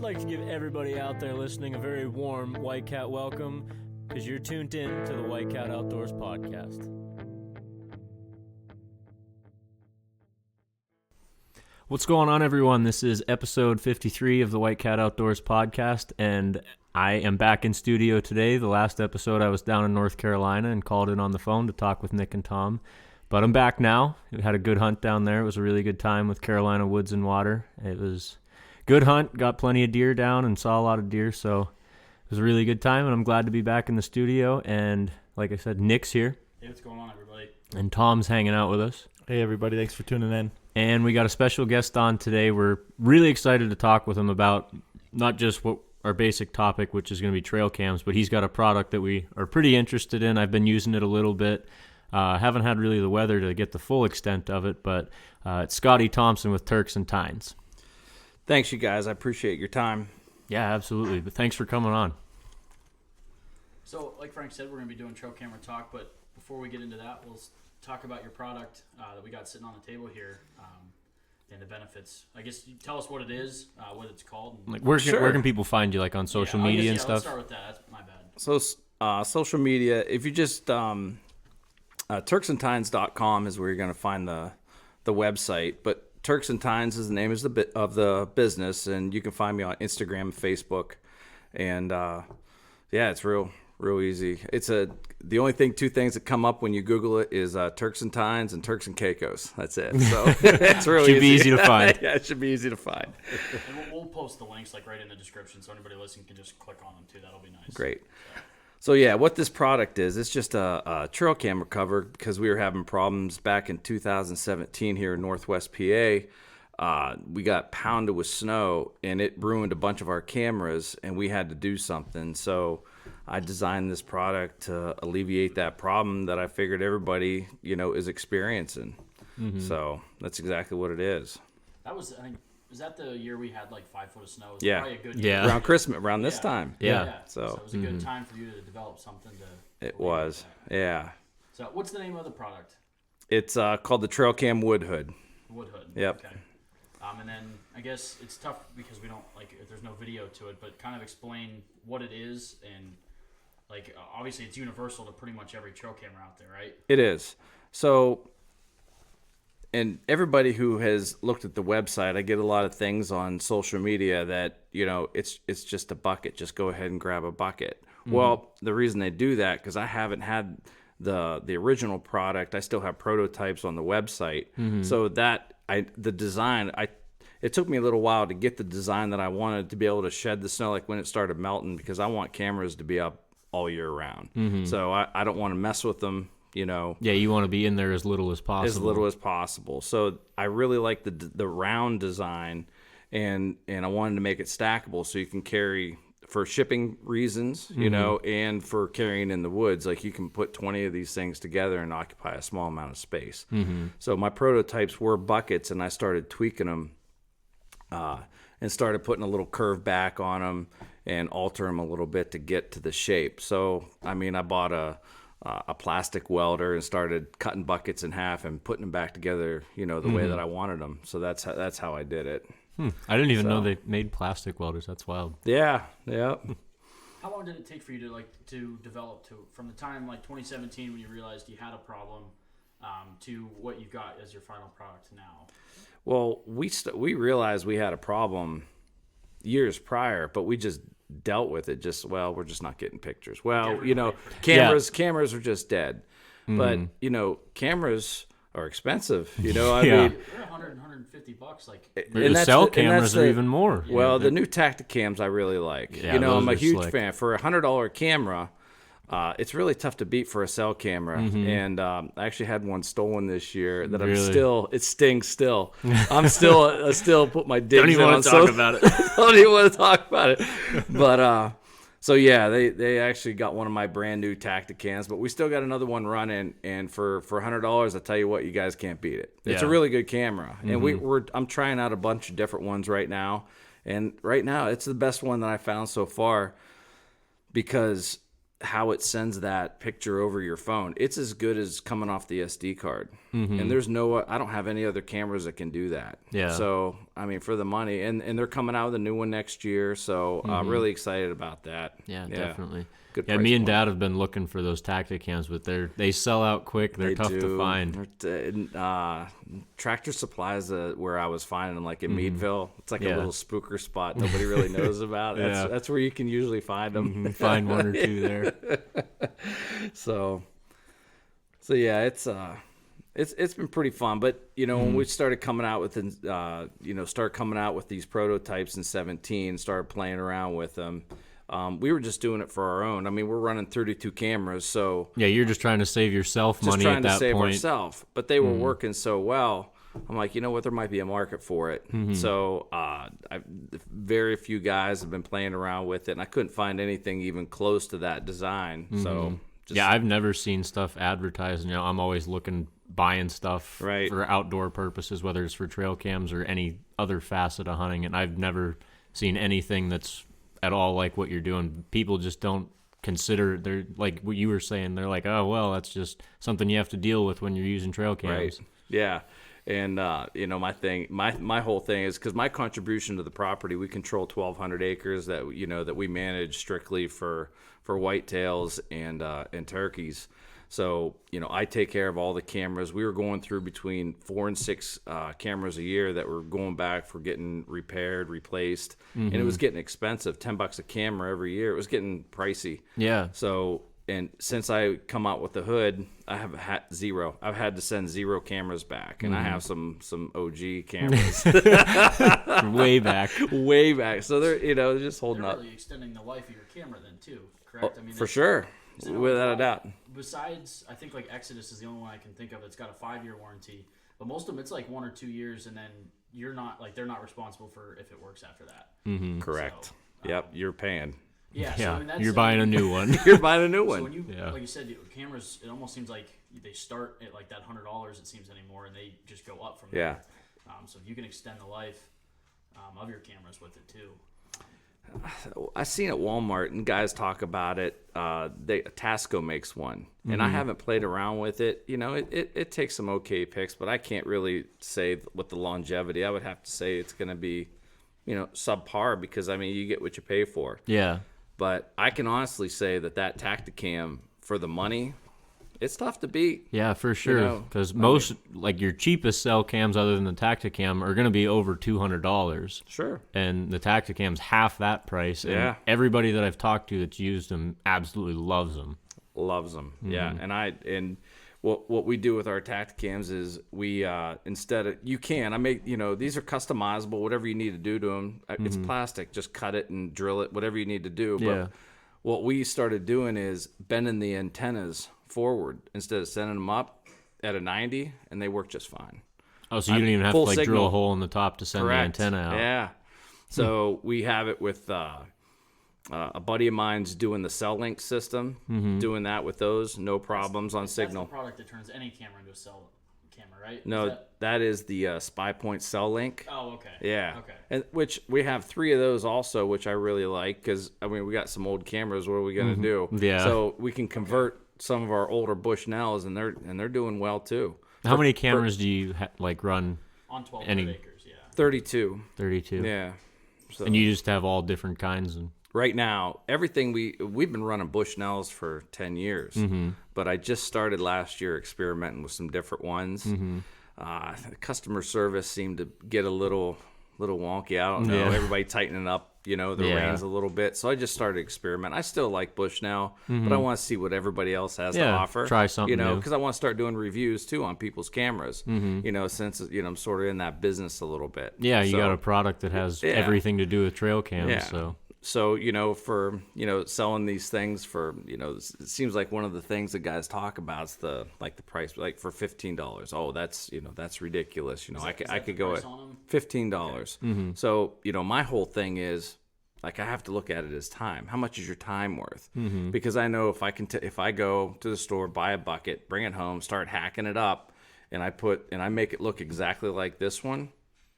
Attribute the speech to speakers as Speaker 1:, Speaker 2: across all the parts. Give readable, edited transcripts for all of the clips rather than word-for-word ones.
Speaker 1: like to give everybody out there listening a very warm White Cat welcome, because you're tuned in to the White Cat Outdoors podcast. What's going on, everyone? This is episode 53 of the White Cat Outdoors podcast, and I am back in studio today. The last episode I was down in North Carolina and called in on the phone to talk with Nick and Tom, but I'm back now. We had a good hunt down there. It was a really good time with Carolina Woods and Water. It was a good hunt, got plenty of deer down and saw a lot of deer, so it was a really good time, and I'm glad to be back in the studio. And like I said, Nick's here.
Speaker 2: Hey, what's going on, everybody?
Speaker 1: And Tom's hanging out with us.
Speaker 3: Hey, everybody. Thanks for tuning in.
Speaker 1: And we got a special guest on today. We're really excited to talk with him about not just what our basic topic, which is going to be trail cams, but he's got a product that we are pretty interested in. I've been using it a little bit. Haven't had really the weather to get the full extent of it, but it's Scotty Thomson with Turks and Tines.
Speaker 4: Thanks, you guys. I appreciate your time.
Speaker 1: Yeah, absolutely. But thanks for coming on.
Speaker 2: So, like Frank said, we're going to be doing trail camera talk, but before we get into that, we'll talk about your product that we got sitting on the table here and the benefits. I guess you tell us what it is, what it's called. And
Speaker 1: Where can people find you, like on social media and stuff?
Speaker 2: Let's start with that. That's my bad.
Speaker 4: So, social media, if you just turksandtines.com is where you're going to find the website, but Turks and Tines is the name of the business, and you can find me on Instagram and Facebook, and yeah, it's real easy. It's the only two things that come up when you Google it is Turks and Tines and Turks and Caicos. That's it. So it's really
Speaker 1: should be easy to find.
Speaker 4: Yeah, it should be easy to find.
Speaker 2: And we'll post the links right in the description, so anybody listening can just click on them too. That'll be nice.
Speaker 4: Great. So yeah, what this product is, it's just a trail camera cover because we were having problems back in 2017 here in Northwest PA. We got pounded with snow, and it ruined a bunch of our cameras, and we had to do something. So I designed this product to alleviate that problem that I figured everybody, is experiencing. Mm-hmm. So that's exactly what it is.
Speaker 2: That was, I think, was that the year we had like 5 foot of snow? It was
Speaker 4: Yeah.
Speaker 2: Probably a good
Speaker 4: year. Around Christmas, around this time.
Speaker 1: Yeah.
Speaker 2: So it was a good time for you to develop something to.
Speaker 4: It was. Yeah.
Speaker 2: So what's the name of the product?
Speaker 4: It's called the Trail Cam Wood Hood.
Speaker 2: Wood Hood.
Speaker 4: Yep.
Speaker 2: Okay. And then I guess it's tough because we don't if there's no video to it, but kind of explain what it is and obviously it's universal to pretty much every trail camera out there, right?
Speaker 4: It is. So, and everybody who has looked at the website, I get a lot of things on social media that, it's just a bucket. Just go ahead and grab a bucket. Mm-hmm. Well, the reason they do that, because I haven't had the original product. I still have prototypes on the website. Mm-hmm. So the design, it took me a little while to get the design that I wanted to be able to shed the snow like when it started melting, because I want cameras to be up all year round. Mm-hmm. So I don't want to mess with them, Yeah,
Speaker 1: you want to be in there as little as possible.
Speaker 4: As little as possible. So I really like the round design, and I wanted to make it stackable so you can carry for shipping reasons, mm-hmm. And for carrying in the woods. Like you can put 20 of these things together and occupy a small amount of space. Mm-hmm. So my prototypes were buckets, and I started tweaking them and started putting a little curve back on them and alter them a little bit to get to the shape. So, I bought a plastic welder and started cutting buckets in half and putting them back together, the mm-hmm. way that I wanted them. So that's how I did it.
Speaker 1: I didn't even know they made plastic welders. That's wild.
Speaker 4: Yeah.
Speaker 2: How long did it take for you to develop from the time 2017 when you realized you had a problem to what you've got as your final product now?
Speaker 4: Well, we realized we had a problem years prior, but we just dealt with it. We're just not getting pictures. Well, cameras are just dead. Mm-hmm. But, cameras are expensive. I
Speaker 2: mean, they're $100, $150.
Speaker 1: The cell cameras are even more.
Speaker 4: Well, the new Tacticams I really like.
Speaker 1: Yeah,
Speaker 4: I'm a huge fan. For a $100 camera, it's really tough to beat for a cell camera. Mm-hmm. And I actually had one stolen this year that it stings still. I still put my digs in.
Speaker 1: Don't even want to talk about it.
Speaker 4: Don't even want to talk about it. But, so yeah, they actually got one of my brand new Tacticams, but we still got another one running. And for $100, I tell you what, you guys can't beat it. It's a really good camera. Mm-hmm. And I'm trying out a bunch of different ones right now. And right now, it's the best one that I found so far because how it sends that picture over your phone, it's as good as coming off the SD card. Mm-hmm. And I don't have any other cameras that can do that.
Speaker 1: Yeah.
Speaker 4: So I mean, for the money, and they're coming out with a new one next year, so really excited about that.
Speaker 1: Yeah, definitely.
Speaker 4: Good
Speaker 1: Yeah,
Speaker 4: price
Speaker 1: me and
Speaker 4: point.
Speaker 1: Dad have been looking for those Tacticams, but they sell out quick. They're tough to find.
Speaker 4: Tractor Supplies, where I was finding them, like in Meadville. It's like a little spooker spot nobody really knows about. That's where you can usually find them.
Speaker 1: Find one or two there.
Speaker 4: So yeah, it's been pretty fun. But when we started coming out with these prototypes in 17, started playing around with them. We were just doing it for our own. I mean, we're running 32 cameras, so
Speaker 1: yeah, you're just trying to save yourself money at that point.
Speaker 4: Just trying to save ourselves. But they were working so well. I'm like, you know what? There might be a market for it. So very few guys have been playing around with it, and I couldn't find anything even close to that design. So
Speaker 1: yeah, I've never seen stuff advertised. I'm always buying stuff for outdoor purposes, whether it's for trail cams or any other facet of hunting, and I've never seen anything that's at all like what you're doing. People just don't consider, they're like what you were saying, they're like, oh well, that's just something you have to deal with when you're using trail cams.
Speaker 4: Right. Yeah. And my whole thing is, because my contribution to the property, we control 1,200 acres that we manage strictly for whitetails and turkeys. So, I take care of all the cameras. We were going through between 4 and 6 cameras a year that were going back for getting repaired, replaced. And it was getting expensive, $10 a camera every year. It was getting pricey.
Speaker 1: Yeah.
Speaker 4: So, and since I come out with the hood, I have had zero. I've had to send 0 cameras back. And I have some OG cameras.
Speaker 1: Way back.
Speaker 4: Way back. So they're just holding
Speaker 2: They're
Speaker 4: up.
Speaker 2: really extending the life of your camera then too, correct?
Speaker 4: For sure. Without a doubt.
Speaker 2: Besides, I think like Exodus is the only one I can think of that's got a 5-year warranty. But most of them, it's like 1 or 2 years, and then they're not responsible for if it works after that.
Speaker 4: Correct.
Speaker 2: So,
Speaker 4: Yep, you're paying.
Speaker 2: Yeah,
Speaker 1: Yeah,
Speaker 2: so, I mean,
Speaker 1: you're buying a new one.
Speaker 4: You're buying a new one.
Speaker 2: So when you, like you said, cameras, it almost seems like they start at like that $100. It seems anymore, and they just go up from there. So if you can extend the life of your cameras with it too.
Speaker 4: I seen at Walmart and guys talk about it. Tasco makes one, and I haven't played around with it. It takes some okay pics, but I can't really say with the longevity. I would have to say it's going to be, subpar, because I mean you get what you pay for.
Speaker 1: Yeah.
Speaker 4: But I can honestly say that Tacticam, for the money, it's tough to beat.
Speaker 1: Yeah, for sure. Because most, like your cheapest cell cams other than the Tacticam are going to be over $200. Sure. And the Tacticam's half that price. And everybody that I've talked to that's used them absolutely loves them.
Speaker 4: Loves them. Yeah. And what we do with our Tacticams is we, instead of, these are customizable, whatever you need to do to them. It's plastic. Just cut it and drill it, whatever you need to do. But what we started doing is bending the antennas forward instead of sending them up at a 90, and they work just fine.
Speaker 1: Oh, so you don't even have to drill a hole in the top to send the antenna out.
Speaker 4: Yeah. So we have it with a buddy of mine's doing the cell link system, doing that with those, no problems on signal.
Speaker 2: That's the product that turns any camera into a cell camera, right?
Speaker 4: No, that is the Spy Point cell link.
Speaker 2: Oh, okay.
Speaker 4: Yeah.
Speaker 2: Okay.
Speaker 4: And which we have 3 of those also, which I really like, because I mean we got some old cameras. What are we gonna do? Yeah. So we can convert some of our older Bushnells, and they're doing well too.
Speaker 1: How many cameras do you run
Speaker 2: on 1,200 acres? Yeah.
Speaker 4: 32.
Speaker 1: 32.
Speaker 4: Yeah. So,
Speaker 1: and you just have all different kinds. And
Speaker 4: right now, everything we've been running Bushnells for 10 years, but I just started last year experimenting with some different ones. Customer service seemed to get a little wonky. I don't know. Everybody tightening up, the reins a little bit. So I just started experimenting. I still like Bushnell, but I want to see what everybody else has to offer.
Speaker 1: Try something new.
Speaker 4: Because I want to start doing reviews too on people's cameras. Since I'm sort of in that business a little bit.
Speaker 1: Yeah, you got a product that has everything to do with trail cams.
Speaker 4: Yeah. So, for, selling these things for, it seems like one of the things that guys talk about is the price, like for $15. Oh, that's ridiculous. I could go at $15. So, my whole thing is, I have to look at it as time. How much is your time worth? Because I know if I go to the store, buy a bucket, bring it home, start hacking it up, and I make it look exactly like this one,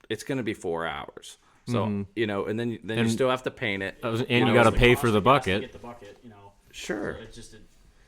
Speaker 4: it's going to be 4 hours. So, and then you still have to paint it.
Speaker 1: And you got to pay for the bucket.
Speaker 2: Get the bucket,
Speaker 4: Sure.
Speaker 2: So it's just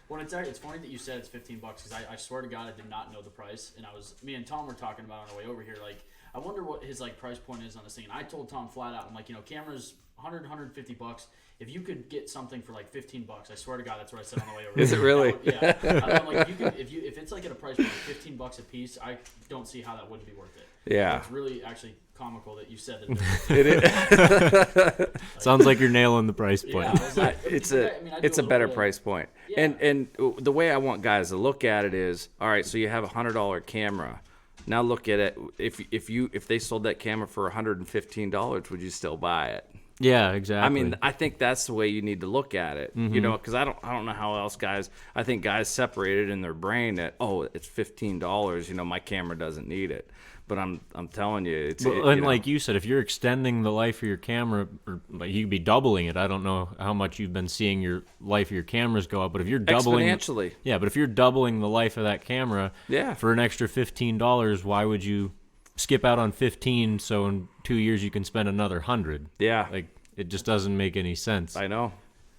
Speaker 2: Well, it's funny that you said it's $15 because I swear to God I did not know the price, and me and Tom were talking about it on the way over here. Like, I wonder what his like price point is on this thing. And I told Tom flat out, I'm like, cameras $150. If you could get something for like $15, I swear to God that's what I said on the way over.
Speaker 4: Is it really?
Speaker 2: Yeah. I'm like, if it's like at a price point of $15 a piece, I don't see how that wouldn't be worth it.
Speaker 4: Yeah.
Speaker 2: So it's really actually comical that you said that.
Speaker 4: It is.
Speaker 1: Sounds like you're nailing the price point.
Speaker 2: Yeah, I was like,
Speaker 4: It's a better price point.
Speaker 2: Yeah.
Speaker 4: And the way I want guys to look at it is, all right, so you have a $100 camera. Now look at it. If they sold that camera for $115, would you still buy it?
Speaker 1: Yeah, exactly.
Speaker 4: I mean, I think that's the way you need to look at it. Because I don't know how else guys. I think guys separate it in their brain that it's $15. My camera doesn't need it. But I'm telling you,
Speaker 1: like you said, if you're extending the life of your camera, or like you could be doubling it. I don't know how much you've been seeing your life of your cameras go up, but if you're doubling
Speaker 4: exponentially,
Speaker 1: but if you're doubling the life of that camera, for an extra $15, why would you skip out on 15 so in 2 years you can spend another 100?
Speaker 4: Yeah,
Speaker 1: like it just doesn't make any sense.
Speaker 4: I know.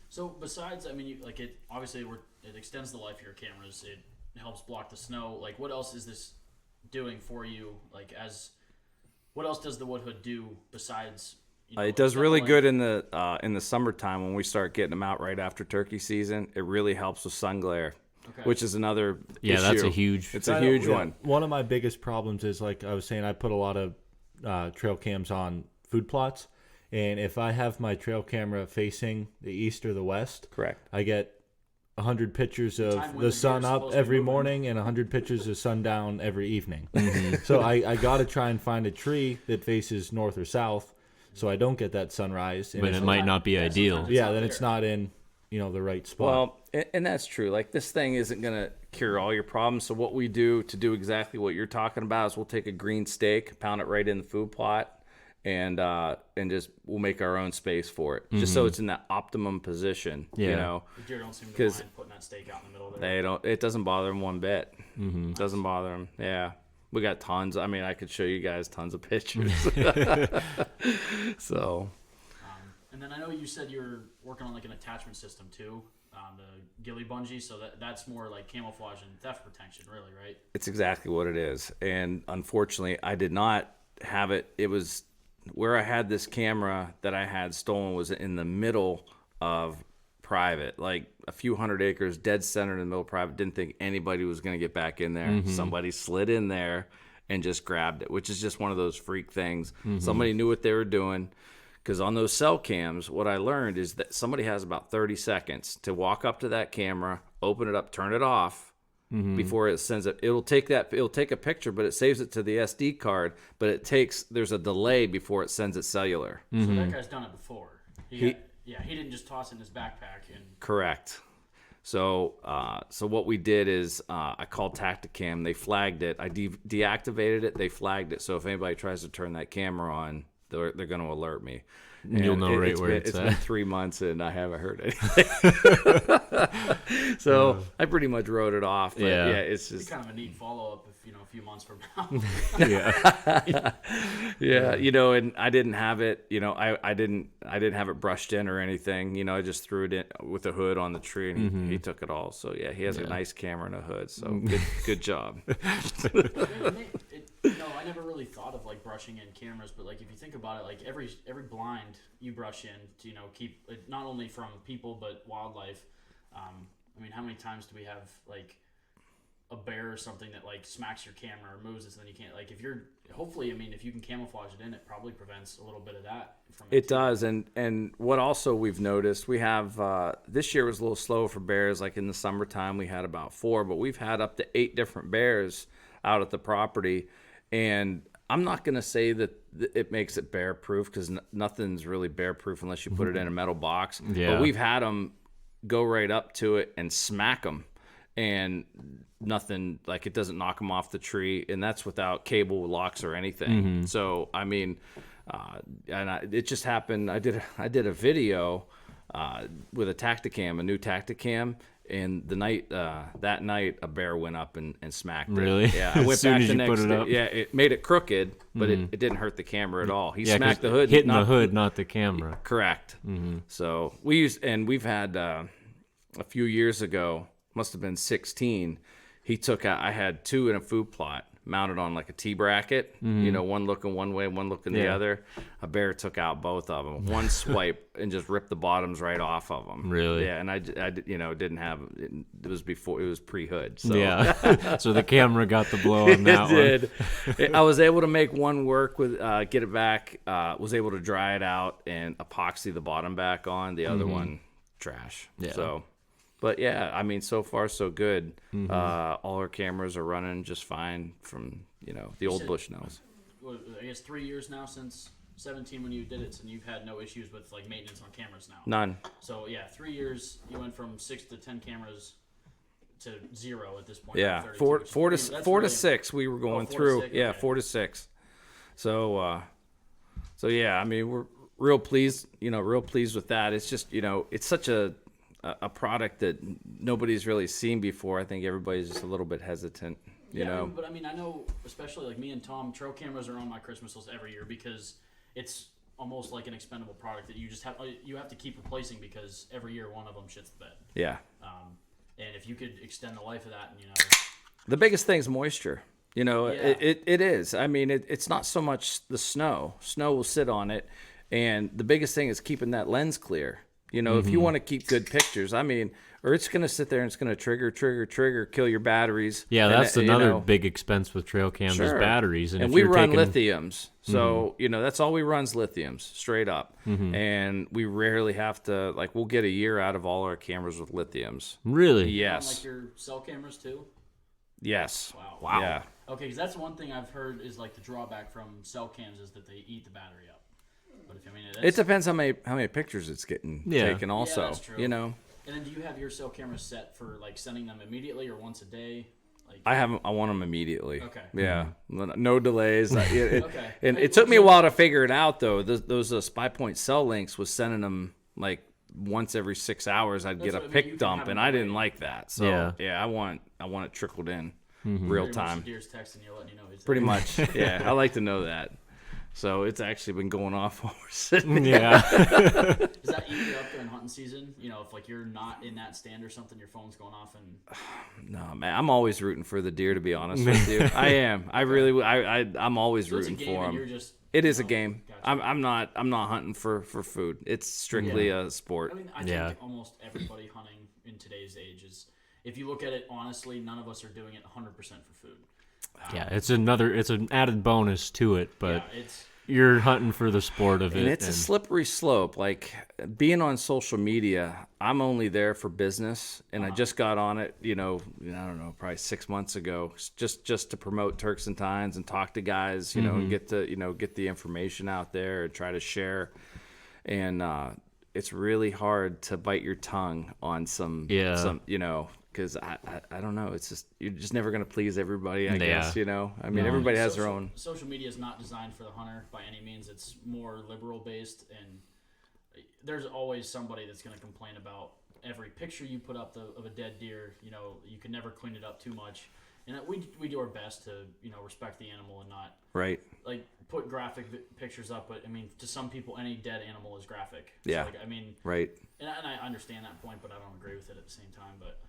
Speaker 2: So besides, I mean, it obviously it extends the life of your cameras. It helps block the snow. Like, what else is this doing for you? Like, what else does the wood hood do besides?
Speaker 4: It does really good in the summertime when we start getting them out right after turkey season. It really helps with sun glare, which is another issue.
Speaker 1: That's a huge.
Speaker 4: It's a huge one.
Speaker 3: One of my biggest problems is, like I was saying, I put a lot of trail cams on food plots, and if I have my trail camera facing the east or the west,
Speaker 4: correct,
Speaker 3: I get 100 pictures of the sun up every morning and 100 pictures of sundown every evening. So I got to try and find a tree that faces north or south so I don't get that sunrise.
Speaker 1: But it might not be ideal.
Speaker 3: Yeah, then it's not in the right spot.
Speaker 4: Well, and that's true. Like, this thing isn't going to cure all your problems. So what we do to do exactly what you're talking about is we'll take a green steak, pound it right in the food plot, and just we'll make our own space for it, just so it's in that optimum position.
Speaker 2: The deer don't seem to mind putting that stake out in the middle there.
Speaker 4: They don't. It doesn't bother them one bit. It doesn't bother them. Yeah, we got tons. I mean, I could show you guys tons of pictures. So.
Speaker 2: And then I know you said you're working on like an attachment system too, the ghillie bungee. So that's more like camouflage and theft protection, really, right?
Speaker 4: It's exactly what it is. And unfortunately, I did not have it. It was where I had this camera that I had stolen was in the middle of private, like a few hundred acres, dead center in the middle of private. Didn't think anybody was going to get back in there. Somebody slid in there and just grabbed it, which is just one of those freak things. Somebody knew what they were doing. Because on those cell cams, what I learned is that somebody has about 30 seconds to walk up to that camera, open it up, turn it off, before it sends it. It'll take a picture, but it saves it to the SD card. But there's a delay before it sends it cellular.
Speaker 2: So that guy's done it before. He didn't just toss it in his backpack.
Speaker 4: Correct. So what we did is I called Tacticam. They flagged it. I deactivated it. They flagged it. So if anybody tries to turn that camera on, they're going to alert me. And
Speaker 1: you'll know where it's at.
Speaker 4: It's been 3 months and I haven't heard anything. So I pretty much wrote it off. But it's just
Speaker 2: kind of a neat follow up if a few months from now.
Speaker 4: And I didn't have it. I didn't have it brushed in or anything. I just threw it in with a hood on the tree and he took it all. So he has a nice camera and a hood. So good job.
Speaker 2: I never really thought of like brushing in cameras, but like if you think about it, like every blind you brush in to keep it not only from people but wildlife. I mean, how many times do we have like a bear or something that like smacks your camera or moves it, so then you can't if you're if you can camouflage it in, it probably prevents a little bit of that from it.
Speaker 4: It does, and what also we've noticed, we have this year was a little slow for bears. Like in the summertime, we had about 4, but we've had up to 8 different bears out at the property. And I'm not going to say that it makes it bear proof because nothing's really bear proof unless you put it in a metal box.
Speaker 1: Yeah.
Speaker 4: But we've had them go right up to it and smack them, and nothing, like it doesn't knock them off the tree, and that's without cable locks or anything. So I mean, it just happened. I did a video with a Tacticam, a new Tacticam. And that night, a bear went up and smacked it.
Speaker 1: Really?
Speaker 4: Yeah, I went back the next day.
Speaker 1: Up.
Speaker 4: Yeah, it made it crooked, but it didn't hurt the camera at all. He smacked the hood,
Speaker 1: hitting the hood, not the camera.
Speaker 4: Correct. So we've had a few years ago, must have been 16. He took out, I had 2 in a food plot mounted on like a T-bracket, one looking one way, one looking the other. A bear took out both of them. One swipe and just ripped the bottoms right off of them.
Speaker 1: Really?
Speaker 4: Yeah, and I didn't have, it was pre-hood. So.
Speaker 1: Yeah. So the camera got the blow on that
Speaker 4: It did. I was able to make one work with, get it back, was able to dry it out and epoxy the bottom back on. The other one, trash.
Speaker 1: Yeah.
Speaker 4: So. But yeah, I mean, so far so good. All our cameras are running just fine from the old Bushnells.
Speaker 2: I guess 3 years now since 17 when you did it, and you've had no issues with like maintenance on cameras now.
Speaker 4: None.
Speaker 2: So yeah, 3 years you went from 6 to 10 cameras to 0 at this point.
Speaker 4: Yeah, 4 to 6 we were going through.
Speaker 2: 6,
Speaker 4: yeah,
Speaker 2: okay.
Speaker 4: 4 to 6. So yeah, I mean we're real pleased. Real pleased with that. It's just it's such a product that nobody's really seen before. I think everybody's just a little bit hesitant, you know.
Speaker 2: But I mean, I know, especially like me and Tom, trail cameras are on my Christmas list every year because it's almost like an expendable product that you have to keep replacing because every year one of them shits the bed.
Speaker 4: Yeah.
Speaker 2: And if you could extend the life of that,
Speaker 4: the biggest thing is moisture.
Speaker 2: Yeah.
Speaker 4: It is. I mean, it's not so much the snow. Snow will sit on it, and the biggest thing is keeping that lens clear. If you want to keep good pictures, I mean, or it's going to sit there and it's going to trigger, kill your batteries.
Speaker 1: Yeah, that's another big expense with trail cams is batteries.
Speaker 4: And we run lithiums. So, that's all we run's lithiums, straight up. And we rarely have to, we'll get a year out of all our cameras with lithiums.
Speaker 1: Really?
Speaker 4: Yes.
Speaker 2: like your cell cameras too?
Speaker 4: Yes.
Speaker 2: Wow.
Speaker 4: Yeah.
Speaker 2: Okay, because that's one thing I've heard is like the drawback from cell cams is that they eat the battery up. But
Speaker 4: it depends how many pictures it's getting taken also.
Speaker 2: Yeah, that's true.
Speaker 4: And
Speaker 2: then do you have your cell cameras set for like sending them immediately or once a day?
Speaker 4: I want them immediately.
Speaker 2: Okay.
Speaker 4: Yeah. No delays.
Speaker 2: Okay.
Speaker 4: And it took me a while to figure it out though. Those Spy Point cell links was sending them like once every 6 hours. I'd get a pick dump, and I didn't like that. So I want it trickled in real time.
Speaker 2: Deer's texting you, letting you know he's
Speaker 4: Pretty much. Yeah. I like to know that. So it's actually been going off while we're sitting there.
Speaker 1: Yeah.
Speaker 2: Does that eat you up during hunting season? If you're not in that stand or something, your phone's going off and.
Speaker 4: No, man, I'm always rooting for the deer. To be honest with you, I am. I really, I'm always rooting for them. It is a game. Gotcha. I'm not hunting for food. It's strictly a sport.
Speaker 2: I mean, I think almost everybody hunting in today's age is. If you look at it honestly, none of us are doing it 100% for food.
Speaker 1: Yeah, it's an added bonus to it, but
Speaker 2: it's
Speaker 1: you're hunting for the sport of it.
Speaker 4: And it's a slippery slope. Like being on social media, I'm only there for business, and I just got on it, I don't know, probably 6 months ago, just to promote Turks and Tines and talk to guys, and get the information out there and try to share. And it's really hard to bite your tongue on some because I don't know. It's just you're just never gonna please everybody. I guess I mean everybody has their own.
Speaker 2: Social media is not designed for the hunter by any means. It's more liberal based, and there's always somebody that's gonna complain about every picture you put up of a dead deer. You can never clean it up too much, and we do our best to respect the animal and not put graphic pictures up. But I mean, to some people, any dead animal is graphic.
Speaker 4: Yeah.
Speaker 2: So,
Speaker 4: right.
Speaker 2: And I understand that point, but I don't agree with it at the same time. But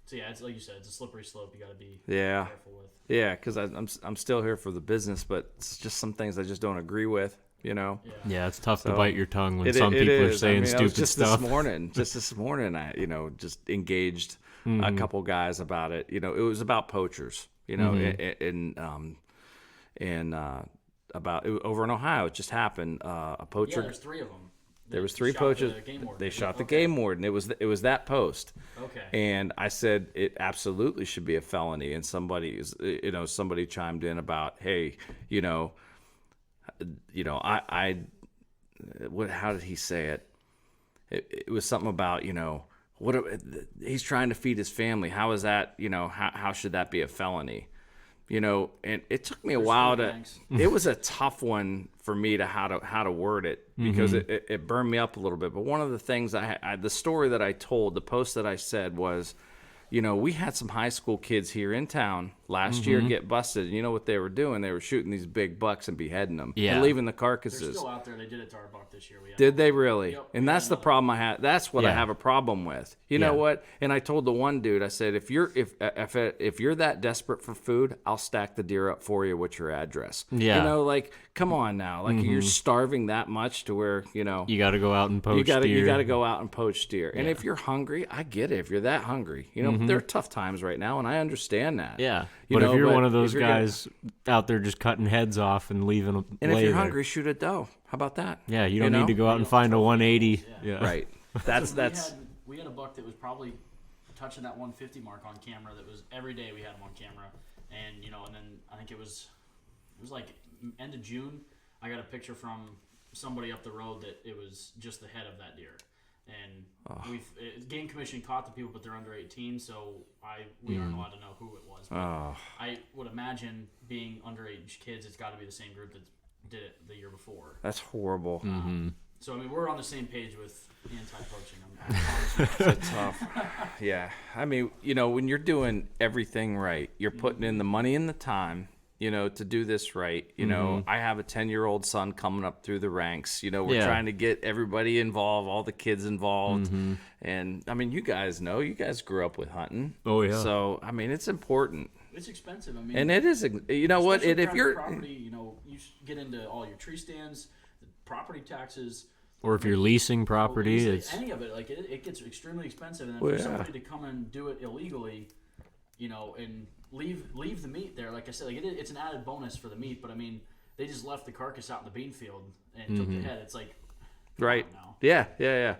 Speaker 2: so yeah, it's like you said, it's a slippery slope. You got to be careful with.
Speaker 4: Yeah, because I'm still here for the business, but it's just some things I just don't agree with.
Speaker 1: Yeah, it's tough to bite your tongue when some people are saying stupid stuff.
Speaker 4: This morning, I just engaged a couple guys about it. It was about poachers. And about over in Ohio, it just happened. A poacher.
Speaker 2: Yeah, there's 3 of them.
Speaker 4: There was 3 poachers. They shot the game warden. It was that post.
Speaker 2: Okay.
Speaker 4: And I said it absolutely should be a felony. And somebody chimed in about, hey, how did he say it? It was something about, he's trying to feed his family. How is that? How should that be a felony? And it took me a while to. It was a tough one for me to how to word it because it burned me up a little bit. But one of the things the story that I told, the post that I said was, we had some high school kids here in town last year get busted. You know what they were doing? They were shooting these big bucks and beheading them
Speaker 1: Yeah.
Speaker 4: and leaving the
Speaker 2: They're
Speaker 4: carcasses.
Speaker 2: still out there. They did it to our buck this year. We had
Speaker 4: Did they really?
Speaker 2: Yep,
Speaker 4: And
Speaker 2: we
Speaker 4: that's
Speaker 2: had
Speaker 4: the
Speaker 2: another.
Speaker 4: problem I had. That's what I
Speaker 1: Yeah.
Speaker 4: have a problem with. You know
Speaker 1: Yeah.
Speaker 4: what? And I told the one dude, I said, if you're that desperate for food, I'll stack the deer up for you with your address.
Speaker 1: Yeah.
Speaker 4: You know, like, come on now. Like, you're starving that much to where, you know,
Speaker 1: You got to go out and poach deer.
Speaker 4: you got to go out and poach deer. And
Speaker 1: Yeah.
Speaker 4: if you're hungry, I get it. If you're that hungry, you know, there are tough times right now, and I understand that.
Speaker 1: Yeah.
Speaker 4: You
Speaker 1: But
Speaker 4: know,
Speaker 1: if you're
Speaker 4: but
Speaker 1: one of those
Speaker 4: if you're gonna-
Speaker 1: guys out there just cutting heads off and leaving them
Speaker 4: and
Speaker 1: lay
Speaker 4: if you're
Speaker 1: there.
Speaker 4: hungry, shoot a doe. How about that?
Speaker 1: Yeah, you don't
Speaker 4: know?
Speaker 1: need to go out and find a 180. Yeah.
Speaker 4: Right.
Speaker 2: We had a buck that was probably touching that 150 mark on camera. That was every day we had him on camera, and and then I think it was like end of June. I got a picture from somebody up the road that it was just the head of that deer, and Game Commission caught the people, but they're under 18, so we aren't allowed to know who it was. But I would imagine being underage kids, it's got to be the same group that did it the year before.
Speaker 4: That's horrible.
Speaker 2: So I mean, we're on the same page with anti-poaching. I'm
Speaker 4: It's tough. Yeah. I mean, you know, when you're doing everything right, you're putting in the money and the time, you know, to do this right. You know, I have a 10-year-old son coming up through the ranks. You know, we're trying to get everybody involved, all the kids involved. And, I mean, you guys know. You guys grew up with hunting.
Speaker 1: Oh, yeah.
Speaker 4: So, I mean, it's important.
Speaker 2: It's expensive. I mean,
Speaker 4: And it is, you know what,
Speaker 2: especially
Speaker 4: if
Speaker 2: private
Speaker 4: you're...
Speaker 2: property, you know, you get into all your tree stands, the property taxes,
Speaker 1: Or if you're leasing property,
Speaker 2: leasing,
Speaker 1: it's
Speaker 2: any of it. Like it gets extremely expensive, and then
Speaker 4: Well,
Speaker 2: for
Speaker 4: yeah.
Speaker 2: somebody to come and do it illegally, you know, and leave the meat there. Like I said, like it's an added bonus for the meat, but I mean, they just left the carcass out in the bean field and took the head. It's like, come
Speaker 4: Right.
Speaker 2: on now.
Speaker 4: Yeah.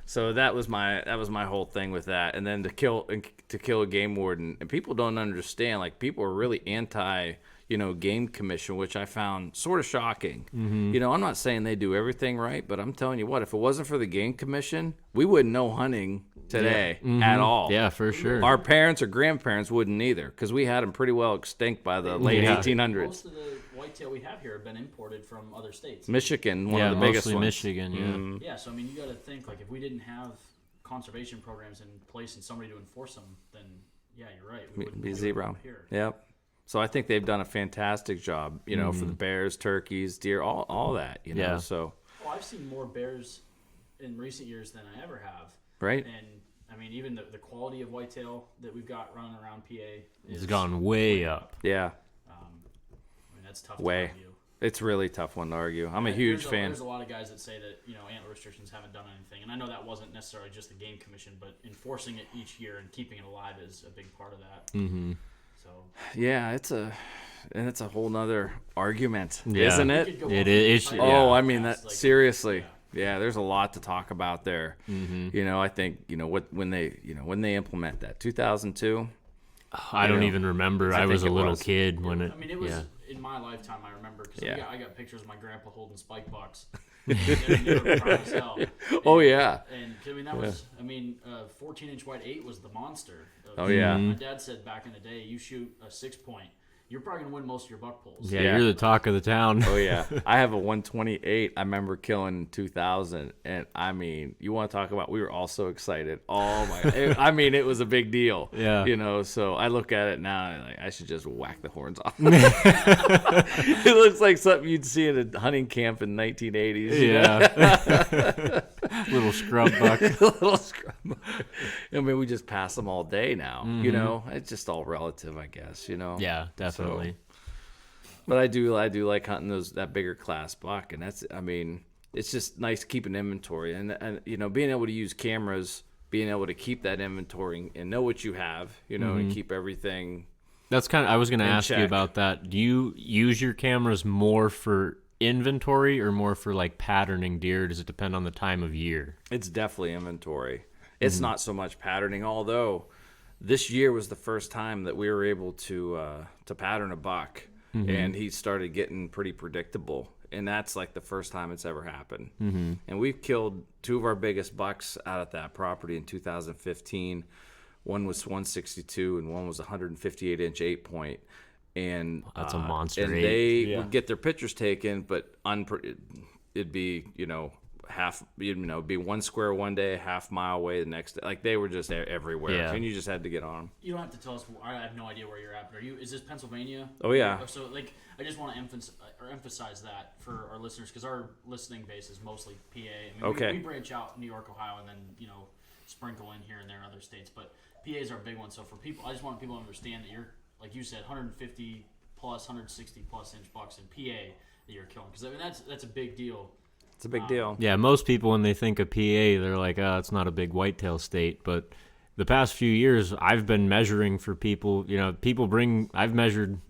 Speaker 4: So that was my whole thing with that. And then to kill a game warden, and people don't understand. Like, people are really anti, you know, game commission, which I found sort of shocking. You know, I'm not saying they do everything right, but I'm telling you what, if it wasn't for the game commission, we wouldn't know hunting today at all.
Speaker 1: yeah, for sure.
Speaker 4: Our parents or grandparents wouldn't either, because we had them pretty well extinct by the late
Speaker 1: Yeah.
Speaker 4: 1800s.
Speaker 2: Most of the whitetail we have here have been imported from other states.
Speaker 4: Michigan, one
Speaker 1: yeah,
Speaker 4: of the biggest
Speaker 1: mostly
Speaker 4: ones.
Speaker 1: Michigan. Yeah.
Speaker 2: Yeah, so I mean, you got to think, like, if we didn't have conservation programs in place and somebody to enforce them, then yeah, you're right. We wouldn't
Speaker 4: Be
Speaker 2: do it
Speaker 4: zero.
Speaker 2: here.
Speaker 4: Yep. So I think they've done a fantastic job, you know, for the bears, turkeys, deer, all that, you know.
Speaker 1: Yeah.
Speaker 4: So
Speaker 2: Well, I've seen more bears in recent years than I ever have,
Speaker 4: right.
Speaker 2: and I mean, even the quality of whitetail that we've got running around PA
Speaker 1: It's
Speaker 2: is
Speaker 1: gone way up.
Speaker 4: Yeah.
Speaker 2: I mean, that's tough
Speaker 4: Way.
Speaker 2: to argue.
Speaker 4: It's really a tough one to argue. I'm a huge fan.
Speaker 2: There's a lot of guys that say that, you know, antler restrictions haven't done anything, and I know that wasn't necessarily just the Game Commission, but enforcing it each year and keeping it alive is a big part of that.
Speaker 1: Mm-hmm.
Speaker 2: So
Speaker 4: Yeah, it's a whole nother argument,
Speaker 1: Yeah.
Speaker 4: isn't
Speaker 2: we
Speaker 4: it?
Speaker 2: could go
Speaker 1: It
Speaker 2: on
Speaker 1: is-
Speaker 2: for
Speaker 1: yeah.
Speaker 4: Oh, I mean, that
Speaker 2: like,
Speaker 4: seriously.
Speaker 2: yeah.
Speaker 4: Yeah, there's a lot to talk about there.
Speaker 1: Mm-hmm.
Speaker 4: You know, I think, you know, when they implement that 2002.
Speaker 1: I don't
Speaker 4: know,
Speaker 1: even remember.
Speaker 4: I
Speaker 1: I was
Speaker 4: think
Speaker 1: a
Speaker 4: it
Speaker 1: little
Speaker 4: was.
Speaker 1: kid when it.
Speaker 2: I mean, it was
Speaker 1: yeah.
Speaker 2: in my lifetime. I remember because
Speaker 4: Yeah.
Speaker 2: I got pictures of my grandpa holding spike bucks. They were proud as hell.
Speaker 4: Oh yeah.
Speaker 2: And I mean, that was 14-inch white 8 was the monster.
Speaker 4: Oh, yeah.
Speaker 2: My dad said back in the day, you shoot a 6-point, you're probably gonna win most of your buck pulls.
Speaker 1: Yeah,
Speaker 4: Yeah.
Speaker 1: you're the talk of the town.
Speaker 4: Oh yeah, I have a 128. I remember killing in 2000, and I mean, you want to talk about? We were all so excited. Oh my! I mean, it was a big deal.
Speaker 1: Yeah.
Speaker 4: You know, so I look at it now, and like, I should just whack the horns off. It looks like something you'd see at a hunting camp in 1980s. you know?
Speaker 1: Yeah. Little scrub buck.
Speaker 4: Little scrub. I mean, we just pass them all day now. You know, it's just all relative, I guess. You know.
Speaker 1: Yeah, definitely.
Speaker 4: But I do like hunting that bigger class buck, and I mean, it's just nice keeping inventory, and you know, being able to use cameras, being able to keep that inventory and know what you have, you know, and keep everything.
Speaker 1: That's kind of. I was going to
Speaker 4: In
Speaker 1: ask you
Speaker 4: check.
Speaker 1: about that. Do you use your cameras more for inventory or more for like patterning deer? Does it depend on the time of year?
Speaker 4: It's definitely inventory. It's not so much patterning, although this year was the first time that we were able to pattern a buck, and he started getting pretty predictable. And that's like the first time it's ever happened. And we've killed 2 of our biggest bucks out at that property in 2015. One was 162 and one was 158-inch 8-point. And
Speaker 1: That's a monster
Speaker 4: And
Speaker 1: eight.
Speaker 4: they
Speaker 3: Yeah.
Speaker 4: would get their pictures taken, but it'd be, you know, half, be 1 square one day, half mile away the next day. Like they were just everywhere, and you just had to get on them.
Speaker 2: You don't have to tell us. I have no idea where you're at. But is this Pennsylvania?
Speaker 4: Oh yeah.
Speaker 2: So like, I just want to emphasize that for our listeners, because our listening base is mostly PA. I mean, we branch out New York, Ohio, and then sprinkle in here and there in other states. But PA is our big one. So for people, I just want people to understand that you're, like you said, 150 plus, 160 plus inch bucks in PA that you're killing, because I mean that's a big deal.
Speaker 4: It's a big deal.
Speaker 1: Yeah, most people when they think of PA, they're like, "Oh, it's not a big whitetail state." But the past few years, I've been measuring for people. I've measured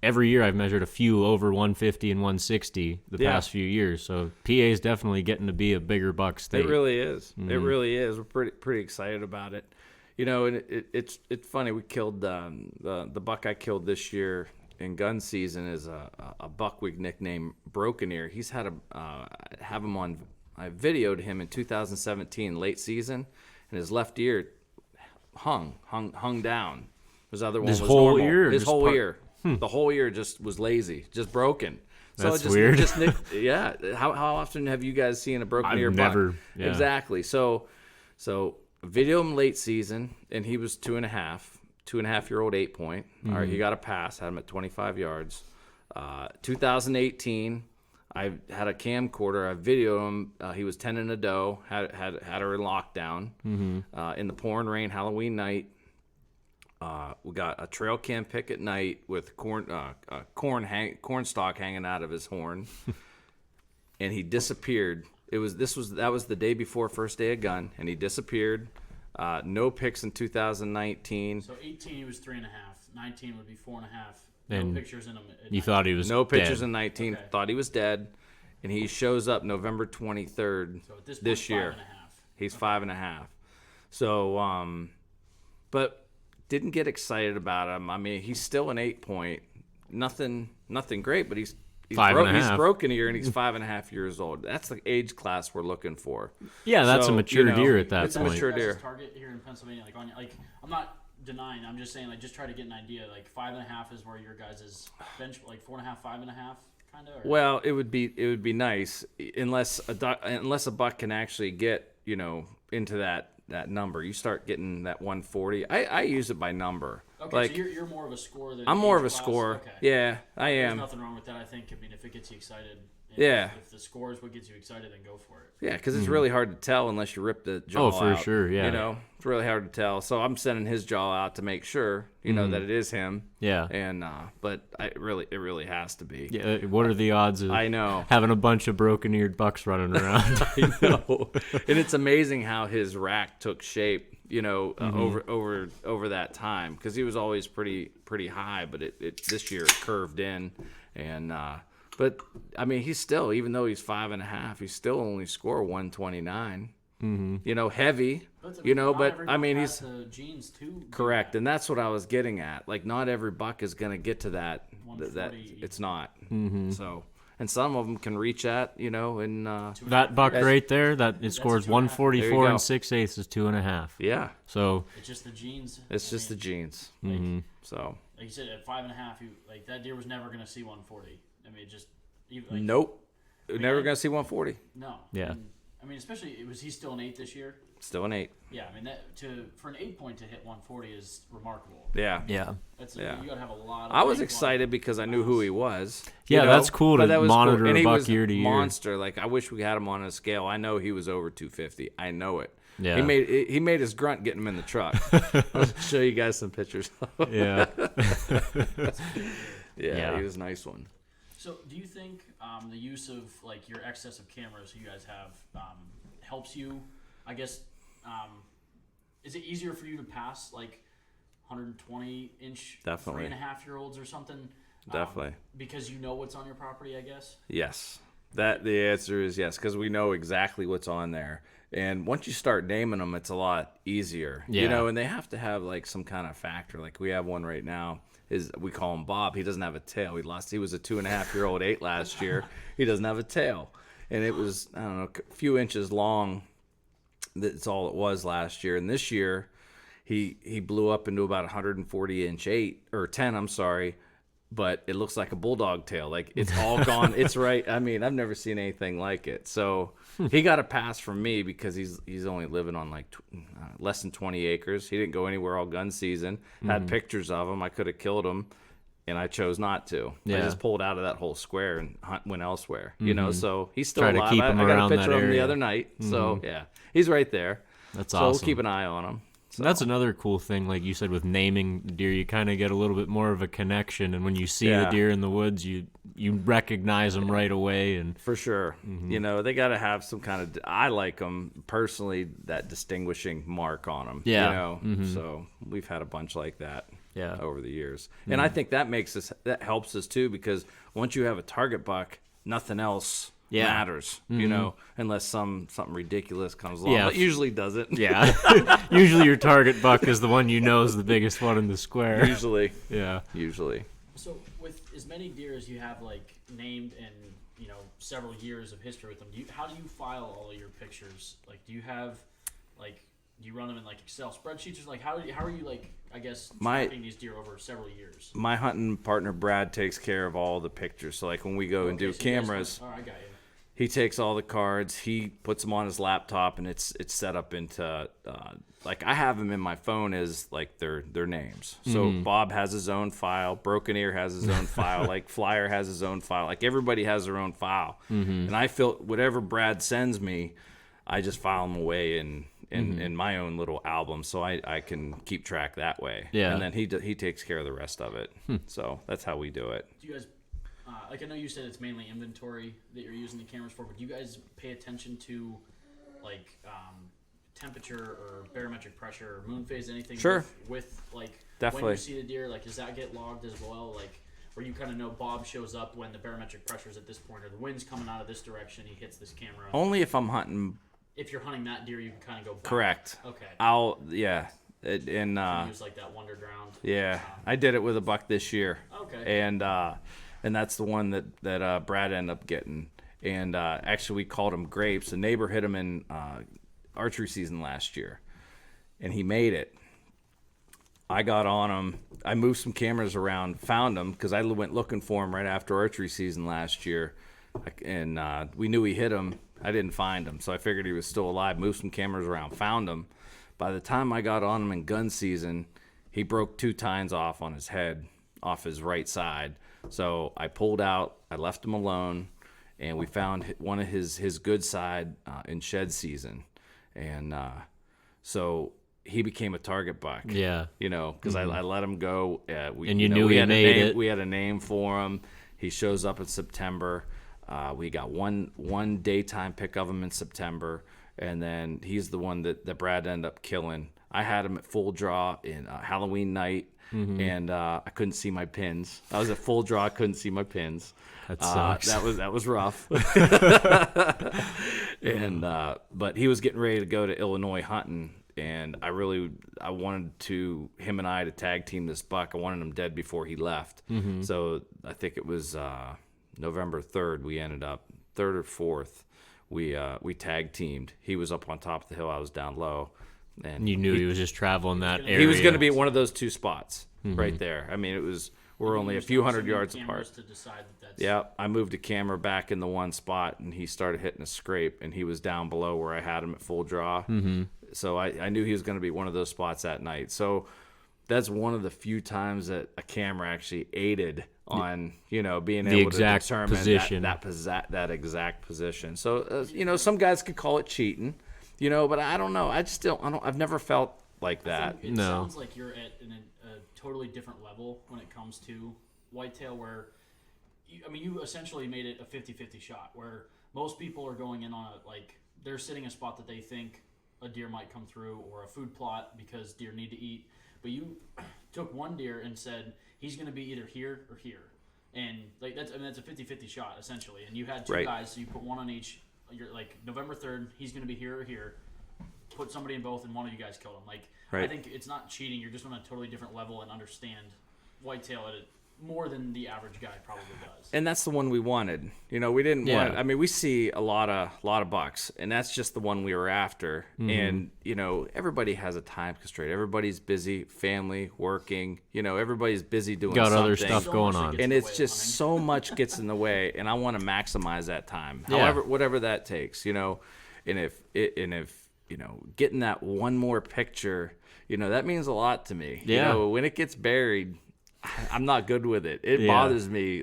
Speaker 1: every year. I've measured a few over 150 and 160 the past few years. So PA is definitely getting to be a bigger buck state.
Speaker 4: It really is. Mm-hmm. It really is. We're pretty excited about it. And it's funny. We killed the buck I killed this year in gun season is a buck we nicknamed Broken Ear. He's had have him on. I videoed him in 2017 late season, and his left ear hung down. His other one was
Speaker 1: whole
Speaker 4: normal.
Speaker 1: Ear.
Speaker 4: His whole ear. The whole ear just was lazy, just broken. So
Speaker 1: That's weird.
Speaker 4: Yeah. How often have you guys seen a broken ear buck?
Speaker 1: Never. Yeah.
Speaker 4: Exactly. So video him late season, and he was 2.5-year-old 8-point. All right, he got a pass. Had him at 25 yards. 2018, I had a camcorder. I videoed him. He was 10 in a doe. Had her in lockdown. In the pouring rain, Halloween night. We got a trail cam pick at night with corn stalk hanging out of his horn, and he disappeared. That was the day before first day of gun, and he disappeared. No picks in 2019.
Speaker 2: So 18 he was 3.5. 19 would be 4.5.
Speaker 1: And
Speaker 2: no pictures in him.
Speaker 1: You thought he was
Speaker 4: no pictures
Speaker 1: dead.
Speaker 4: in 19.
Speaker 2: Okay.
Speaker 4: Thought he was dead, and he shows up November 23rd
Speaker 2: So at this point,
Speaker 4: this year.
Speaker 2: 5.5.
Speaker 4: He's 5.5. So, but didn't get excited about him. I mean, he's still an 8-point. Nothing great, but he's
Speaker 1: 5.5.
Speaker 4: He's broken ear, and he's 5.5 years old. That's the age class we're looking for.
Speaker 1: Yeah, that's
Speaker 4: So,
Speaker 1: a mature deer at that
Speaker 4: it's
Speaker 1: point.
Speaker 4: a mature deer.
Speaker 2: Target here in Pennsylvania, I'm not denying. I'm just saying, just try to get an idea. 5.5 is where your guys' bench, 4.5, 5.5, kind of.
Speaker 4: Well, it would be nice unless a buck can actually get into that number. You start getting that 140. I use it by number.
Speaker 2: Okay, so you're more of a scorer than
Speaker 4: I'm more of a
Speaker 2: class?
Speaker 4: scorer.
Speaker 2: Okay.
Speaker 4: Yeah, I am.
Speaker 2: There's nothing wrong with that. I think. I mean, if it gets you excited.
Speaker 4: Yeah.
Speaker 2: If the score is what gets you excited, then go for it.
Speaker 4: Yeah, because it's really hard to tell unless you rip the jaw out.
Speaker 1: Oh, for sure, yeah.
Speaker 4: It's really hard to tell. So I'm sending his jaw out to make sure, that it is him.
Speaker 1: Yeah.
Speaker 4: And but it really has to be.
Speaker 1: Yeah. What are the odds of
Speaker 4: I know
Speaker 1: having a bunch of broken-eared bucks running around?
Speaker 4: I know. And it's amazing how his rack took shape. Over that time, because he was always pretty high, but it this year it curved in, and but I mean he's still, even though he's 5.5, he's still only score 129. Heavy. But I mean he's
Speaker 2: genes too.
Speaker 4: Correct, and that's what I was getting at. Like not every buck is gonna get to that. That it's not. So. And some of them can reach at, and
Speaker 1: that buck right there, it scores 144 and 6/8 is 2.5.
Speaker 4: Yeah.
Speaker 1: So
Speaker 2: it's just the genes.
Speaker 4: It's just the genes. So
Speaker 2: like you said, at 5.5, that deer was never gonna see 140. I mean,
Speaker 4: nope. Never gonna see 140.
Speaker 2: No.
Speaker 1: Yeah.
Speaker 2: I mean, especially he's still an 8 this year.
Speaker 4: Still an 8.
Speaker 2: Yeah, I mean for an 8-point to hit 140 is remarkable.
Speaker 4: Yeah.
Speaker 1: Yeah.
Speaker 2: You gotta have a lot.
Speaker 4: I was excited because I knew who he was.
Speaker 1: Yeah, that's cool to monitor
Speaker 4: cool. And
Speaker 1: a
Speaker 4: he
Speaker 1: buck
Speaker 4: was
Speaker 1: year to year.
Speaker 4: Monster. Like I wish we had him on a scale. I know he was over 250. I know it.
Speaker 1: Yeah.
Speaker 4: He made his grunt getting him in the truck. I'll show you guys some pictures.
Speaker 1: Yeah.
Speaker 4: Yeah, he was a nice one.
Speaker 2: So, do you think the use of your excess of cameras you guys have helps you? I guess is it easier for you to pass 120-inch 3.5-year-olds or something?
Speaker 4: Definitely.
Speaker 2: Because you know what's on your property, I guess.
Speaker 4: Yes. The answer is yes, because we know exactly what's on there. And once you start naming them, it's a lot easier.
Speaker 1: Yeah.
Speaker 4: And they have to have some kind of factor. Like we have one right now. We call him Bob. He doesn't have a tail. He was a 2.5-year-old 8 last year. He doesn't have a tail. And it was, I don't know, a few inches long. That's all it was last year. And this year, he blew up into about 140-inch 8 or 10. I'm sorry. but it looks like a bulldog tail. Like it's all gone. It's right. I mean, I've never seen anything like it. So he got a pass from me because he's only living on like less than 20 acres. He didn't go anywhere all gun season. Had pictures of him. I could have killed him, and I chose not to.
Speaker 1: Yeah.
Speaker 4: I just pulled out of that whole square and went elsewhere. You know, so he's still
Speaker 1: Try to
Speaker 4: alive.
Speaker 1: keep
Speaker 4: I
Speaker 1: him
Speaker 4: got
Speaker 1: around
Speaker 4: a picture
Speaker 1: that
Speaker 4: of him the
Speaker 1: area.
Speaker 4: other night. So yeah, he's right there.
Speaker 1: That's
Speaker 4: so
Speaker 1: awesome.
Speaker 4: we'll keep an eye on him. So.
Speaker 1: That's another cool thing, like you said, with naming deer, you kind of get a little bit more of a connection, and when you see the deer in the woods, you recognize them right away. And
Speaker 4: for sure, you know, they got to have some kind of. I like them personally, that distinguishing mark on them.
Speaker 1: Yeah.
Speaker 4: You know, so we've had a bunch like that.
Speaker 1: Yeah.
Speaker 4: Over the years, and I think that helps us too, because once you have a target buck, nothing else. Matters, you know, unless something ridiculous comes along. But usually doesn't.
Speaker 1: Yeah. Usually your target buck is the one you know is the biggest one in the square.
Speaker 4: Usually.
Speaker 1: Yeah.
Speaker 4: Usually.
Speaker 2: So with as many deer as you have like named and you know several years of history with them, how do you file all of your pictures? Like, do you have like do you run them in like Excel spreadsheets, or like how are you like I guess tracking these deer over several years?
Speaker 4: My hunting partner Brad takes care of all the pictures. So like when we go and do cameras.
Speaker 2: I got you.
Speaker 4: He takes all the cards, he puts them on his laptop, and it's set up into like I have them in my phone as like their names. So Bob has his own file, Broken Ear has his own file, like Flyer has his own file, like everybody has their own file. And I feel whatever Brad sends me, I just file them away in my own little album, so I can keep track that way.
Speaker 1: Yeah.
Speaker 4: And then he takes care of the rest of it. So that's how we do it.
Speaker 2: Do you guys like I know you said it's mainly inventory that you're using the cameras for, but do you guys pay attention to like temperature or barometric pressure or moon phase, anything?
Speaker 4: Sure.
Speaker 2: With like
Speaker 4: definitely
Speaker 2: when you see the deer, like does that get logged as well? Like where you kind of know Bob shows up when the barometric pressure is at this point, or the wind's coming out of this direction, he hits this camera.
Speaker 4: Only if I'm hunting.
Speaker 2: If you're hunting that deer, you can kind of go back.
Speaker 4: Correct.
Speaker 2: Okay.
Speaker 4: And
Speaker 2: use like that wonder ground.
Speaker 4: Yeah, I did it with a buck this year.
Speaker 2: Okay.
Speaker 4: And that's the one that Brad ended up getting. And actually, we called him Grapes. A neighbor hit him in archery season last year, and he made it. I got on him. I moved some cameras around, found him because I went looking for him right after archery season last year, and we knew he hit him. I didn't find him, so I figured he was still alive. Moved some cameras around, found him. By the time I got on him in gun season, he broke 2 tines off on his head, off his right side. So I pulled out, I left him alone, and we found one of his good side in shed season. And so he became a target buck.
Speaker 1: Yeah.
Speaker 4: You know, because I let him go.
Speaker 1: And you knew he made it.
Speaker 4: We had a name for him. He shows up in September. We got one daytime pick of him in September, and then he's the one that Brad ended up killing. I had him at full draw in Halloween night, and I couldn't see my pins. I was at full draw, I couldn't see my pins.
Speaker 1: That sucks.
Speaker 4: That was rough. And but he was getting ready to go to Illinois hunting, and I wanted him and I to tag team this buck. I wanted him dead before he left. So I think it was November 3rd. We ended up 3rd or 4th. We tag teamed. He was up on top of the hill. I was down low. And
Speaker 1: you knew he was just traveling that area.
Speaker 4: He was going to be at one of those 2 spots right there. I mean, we're only a few hundred yards apart.
Speaker 2: To decide that's...
Speaker 4: Yeah, I moved a camera back in the one spot, and he started hitting a scrape, and he was down below where I had him at full draw. So I knew he was going to be one of those spots that night. So that's one of the few times that a camera actually aided on being able to determine
Speaker 1: position.
Speaker 4: that exact position. So some guys could call it cheating. But I don't know. I've never felt like that.
Speaker 2: It sounds like you're at a totally different level when it comes to whitetail, where you essentially made it a 50-50 shot, where most people are going in on they're sitting a spot that they think a deer might come through, or a food plot because deer need to eat. But you took one deer and said he's going to be either here or here, and that's a 50-50 shot essentially. And you had 2 guys, so you put one on each. You're like November 3rd, he's going to be here or here. Put somebody in both, and one of you guys killed him. I think it's not cheating. You're just on a totally different level and understand whitetail more than the average guy probably does.
Speaker 4: And that's the one we wanted. We didn't want. I mean, we see a lot of bucks, and that's just the one we were after. And everybody has a time constraint. Everybody's busy, family, working. Everybody's busy doing
Speaker 1: got
Speaker 4: something.
Speaker 1: other stuff
Speaker 2: So
Speaker 1: going
Speaker 2: much that
Speaker 1: on,
Speaker 2: gets
Speaker 4: And
Speaker 2: in the
Speaker 4: it's
Speaker 2: way of
Speaker 4: just
Speaker 2: hunting.
Speaker 4: so much gets in the way, and I want to maximize that time.
Speaker 1: Yeah.
Speaker 4: However, whatever that takes. And if getting that one more picture, that means a lot to me.
Speaker 1: Yeah.
Speaker 4: When it gets buried, I'm not good with it. It bothers me,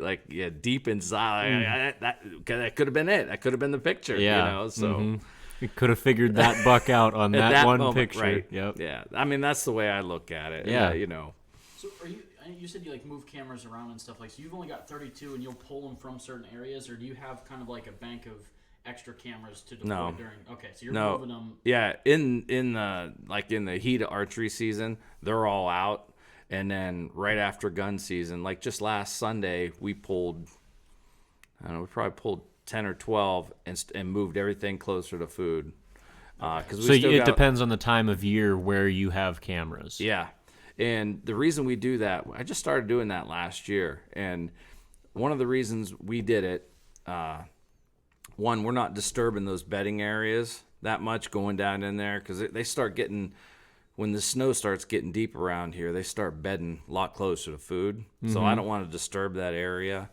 Speaker 4: deep inside. That could have been it. That could have been the picture.
Speaker 1: Yeah.
Speaker 4: So
Speaker 1: You could have figured that buck out on
Speaker 4: at
Speaker 1: that one
Speaker 4: moment,
Speaker 1: picture.
Speaker 4: right?
Speaker 1: Yep.
Speaker 4: Yeah. I mean, that's the way I look at it.
Speaker 1: Yeah.
Speaker 2: So you said you move cameras around and stuff so you've only got 32 and you'll pull them from certain areas, or do you have kind of like a bank of extra cameras to deploy during? Okay, so you're moving them.
Speaker 4: Yeah, in the heat of archery season, they're all out, and then right after gun season, like just last Sunday, we pulled, I don't know, we probably pulled 10 or 12 and moved everything closer to food.
Speaker 1: So it depends on the time of year where you have cameras.
Speaker 4: Yeah, and the reason we do that, I just started doing that last year, and one of the reasons we did it. One, we're not disturbing those bedding areas that much going down in there because they start getting, when the snow starts getting deep around here, they start bedding a lot closer to food. So I don't want to disturb that area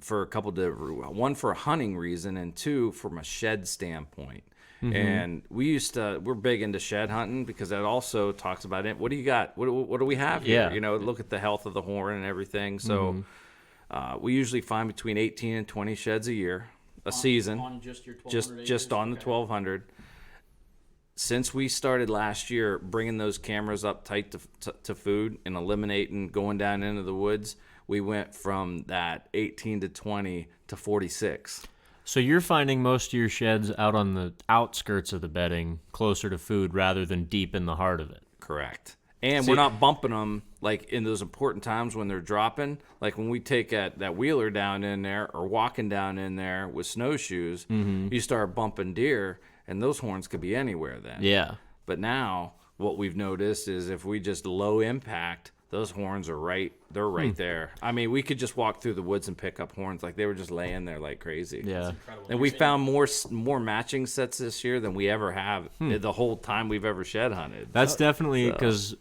Speaker 4: for a couple different, one for a hunting reason and two from a shed standpoint. And we're big into shed hunting because that also talks about it. What do you got? What do we have here?
Speaker 1: Yeah.
Speaker 4: Look at the health of the horn and everything. So we usually find between 18 and 20 sheds a year, season,
Speaker 2: on just your 1,200
Speaker 4: just on the 1,200. Since we started last year bringing those cameras up tight to food and eliminating going down into the woods, we went from that 18 to 20 to 46.
Speaker 1: So you're finding most of your sheds out on the outskirts of the bedding, closer to food, rather than deep in the heart of it.
Speaker 4: Correct. And we're not bumping them in those important times when they're dropping. Like when we take that wheeler down in there or walking down in there with snowshoes, you start bumping deer, and those horns could be anywhere then.
Speaker 1: Yeah.
Speaker 4: But now what we've noticed is if we just low impact, those horns are they're right there. I mean, we could just walk through the woods and pick up horns they were just laying there like crazy.
Speaker 1: Yeah.
Speaker 4: And we found more matching sets this year than we ever have the whole time we've ever shed hunted.
Speaker 1: That's definitely because,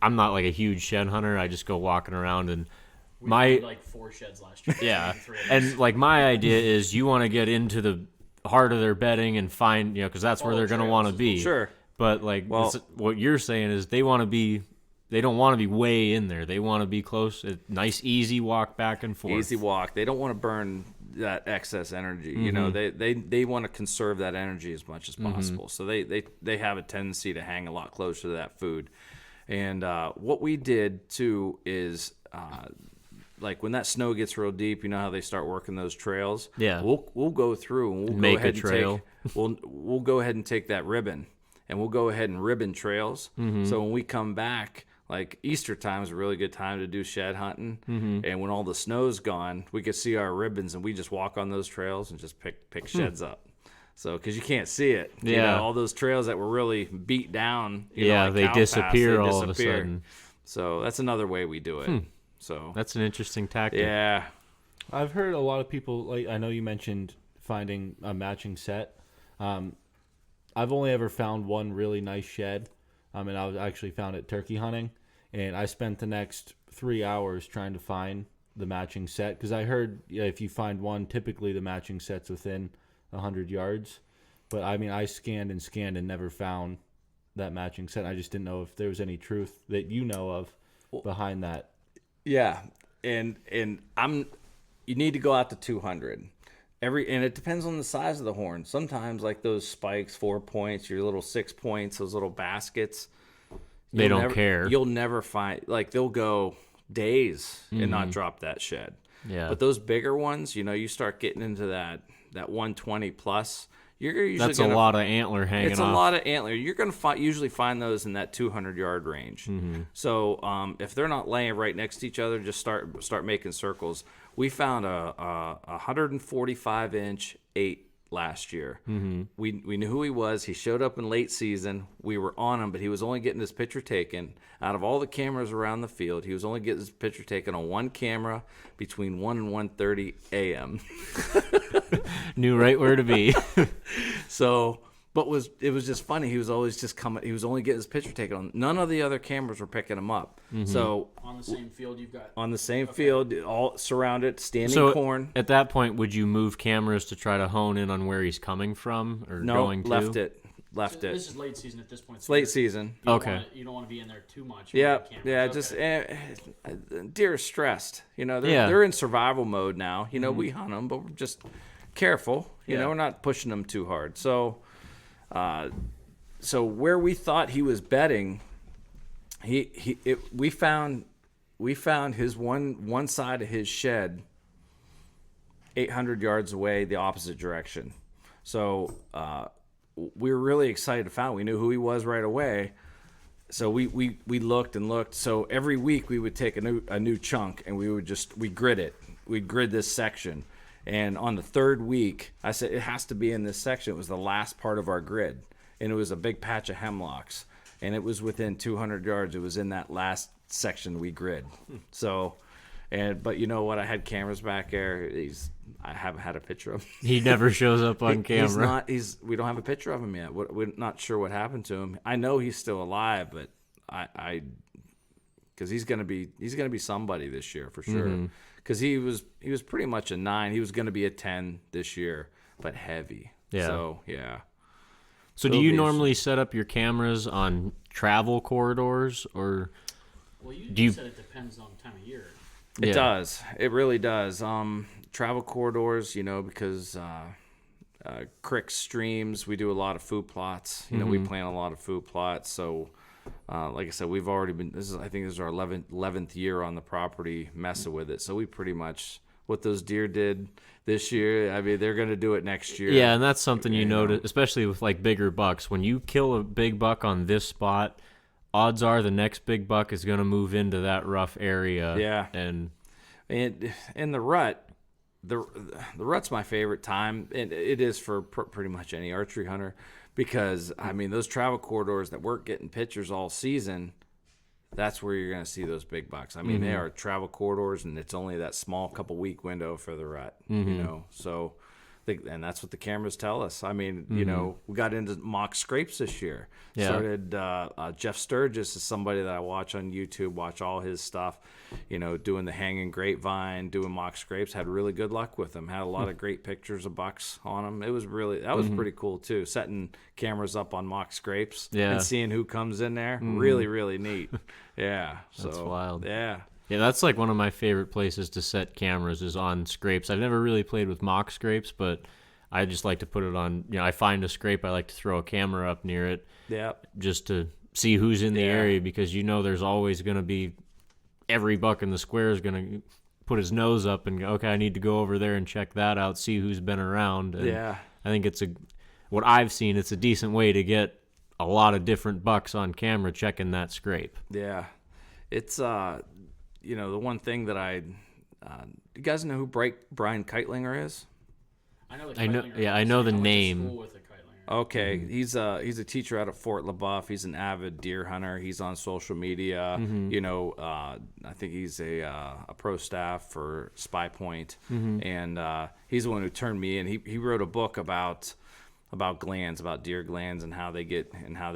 Speaker 1: I'm not a huge shed hunter. I just go walking around and
Speaker 2: We found 4 sheds last year.
Speaker 1: Yeah.
Speaker 2: 3 of those.
Speaker 1: And my idea is you want to get into the heart of their bedding and find, because that's where
Speaker 2: Follow
Speaker 1: they're going to
Speaker 2: trails
Speaker 1: want to
Speaker 2: as
Speaker 1: be.
Speaker 4: Sure.
Speaker 1: But what you're saying is they don't want to be way in there. They want to be close. A nice, easy walk back and forth.
Speaker 4: Easy walk. They don't want to burn that excess energy. They want to conserve that energy as much as possible. So they have a tendency to hang a lot closer to that food. And what we did too is when that snow gets real deep, how they start working those trails.
Speaker 1: Yeah.
Speaker 4: We'll go through and we'll
Speaker 1: Make
Speaker 4: go ahead
Speaker 1: a trail.
Speaker 4: and we'll go ahead and take that ribbon and we'll go ahead and ribbon trails. So when we come back. Easter time is a really good time to do shed hunting, and when all the snow's gone, we could see our ribbons, and we just walk on those trails and just pick sheds up. So, because you can't see it, all those trails that were really beat down,
Speaker 1: they disappear all of a sudden.
Speaker 4: So that's another way we do it. So
Speaker 1: that's an interesting tactic.
Speaker 4: Yeah,
Speaker 3: I've heard a lot of people I know you mentioned finding a matching set. I've only ever found one really nice shed. And I actually found it turkey hunting, and I spent the next 3 hours trying to find the matching set because I heard if you find one, typically the matching set's within 100 yards. But I scanned and never found that matching set. I just didn't know if there was any truth that you know of behind that.
Speaker 4: Yeah, and you need to go out to 200. And it depends on the size of the horn. Sometimes those spikes, 4 points, your little 6 points, those little baskets.
Speaker 1: They don't care.
Speaker 4: You'll never find, they'll go days and not drop that shed.
Speaker 1: Yeah.
Speaker 4: But those bigger ones, you start getting into that 120 plus. You're usually
Speaker 1: That's a lot of antler hanging off.
Speaker 4: It's a lot of antler. You're going to usually find those in that 200-yard range. So if they're not laying right next to each other, just start making circles. We found a 145-inch 8 last year. We knew who he was. He showed up in late season. We were on him, but he was only getting his picture taken. Out of all the cameras around the field, he was only getting his picture taken on one camera between 1 and 1:30 a.m.
Speaker 1: Knew right where to be.
Speaker 4: So, but it was just funny. He was always just coming. He was only getting his picture taken on. None of the other cameras were picking him up. So
Speaker 2: On the same field you've got.
Speaker 4: on the same field, all surrounded, standing corn.
Speaker 1: At that point, would you move cameras to try to hone in on where he's coming from or
Speaker 4: No,
Speaker 1: going to?
Speaker 4: left it.
Speaker 2: This is late season at this point.
Speaker 4: It's late season.
Speaker 1: Okay.
Speaker 2: You don't want to be in there too much.
Speaker 4: Yeah,
Speaker 2: with the
Speaker 4: yeah.
Speaker 2: cameras.
Speaker 4: Just
Speaker 2: Okay.
Speaker 4: deer are stressed. They're in survival mode now. We hunt them, but we're just careful. We're not pushing them too hard. So, where we thought he was bedding, we found his one side of his shed 800 yards away, the opposite direction. So we were really excited to find. We knew who he was right away. So we looked and looked. So every week we would take a new chunk and we'd grid it. We'd grid this section. And on the third week, I said, it has to be in this section. It was the last part of our grid. And it was a big patch of hemlocks. And it was within 200 yards. It was in that last section we grid. So, but you know what? I had cameras back there. I haven't had a picture of him.
Speaker 1: He never shows up on camera.
Speaker 4: We don't have a picture of him yet. We're not sure what happened to him. I know he's still alive, but because he's gonna be somebody this year for sure. Because he was pretty much a 9. He was gonna be a 10 this year, but heavy.
Speaker 1: Yeah.
Speaker 4: So yeah.
Speaker 1: So do you normally set up your cameras on travel corridors or?
Speaker 2: Well, you said it depends on time of year.
Speaker 4: It does. It really does. Travel corridors, because creeks, streams, we do a lot of food plots. We plant a lot of food plots. So, like I said, we've already been. I think this is our 11th year on the property messing with it. So we pretty much what those deer did this year. I mean, they're going to do it next year.
Speaker 1: Yeah, and that's something you notice, especially with like bigger bucks. When you kill a big buck on this spot, odds are the next big buck is going to move into that rough area.
Speaker 4: Yeah,
Speaker 1: and
Speaker 4: the rut. The rut's my favorite time, and it is for pretty much any archery hunter, because I mean those travel corridors that weren't getting pictures all season, that's where you're going to see those big bucks. I mean they are travel corridors, and it's only that small couple week window for the rut, So, and that's what the cameras tell us. I mean, we got into mock scrapes this year.
Speaker 1: Yeah.
Speaker 4: Started Jeff Sturgis is somebody that I watch on YouTube, watch all his stuff, doing the hanging grapevine, doing mock scrapes, had really good luck with them. Had a lot of great pictures of bucks on them. It was that was pretty cool too, setting cameras up on mock scrapes and seeing who comes in there. Really, really neat. Yeah.
Speaker 1: That's wild.
Speaker 4: Yeah.
Speaker 1: Yeah, that's like one of my favorite places to set cameras is on scrapes. I've never really played with mock scrapes, but I just like to put it on, I find a scrape, I like to throw a camera up near it.
Speaker 4: Yeah.
Speaker 1: Just to see who's in the area, because there's always going to be, every buck in the square is going to put his nose up and go, okay, I need to go over there and check that out, see who's been around. And I think what I've seen, it's a decent way to get a lot of different bucks on camera checking that scrape.
Speaker 4: Yeah. It's, the one thing that you guys know who Brian Keitlinger is?
Speaker 2: I know the Keitlinger.
Speaker 1: I know the
Speaker 2: I went to
Speaker 1: name.
Speaker 2: school with the Keitlinger.
Speaker 4: Okay, he's a teacher out at Fort LaBeouf. He's an avid deer hunter. He's on social media. I think he's a pro staff for Spy Point, and he's the one who turned me in. He wrote a book about glands, about deer glands, and how they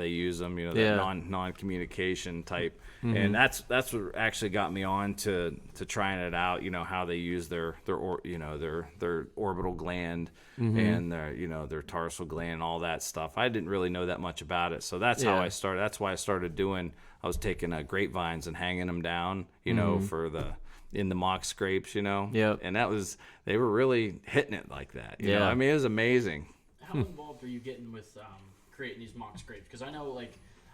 Speaker 4: use them. That non-communication type. And that's what actually got me on to trying it out. How they use their orbital gland and their tarsal gland and all that stuff. I didn't really know that much about it, so that's how I started. That's why I started doing. I was taking grapevines and hanging them down, for in the mock scrapes,
Speaker 1: Yep.
Speaker 4: And they were really hitting it like that. You know? I mean, it was amazing.
Speaker 2: How involved are you getting with creating these mock scrapes? Because I know,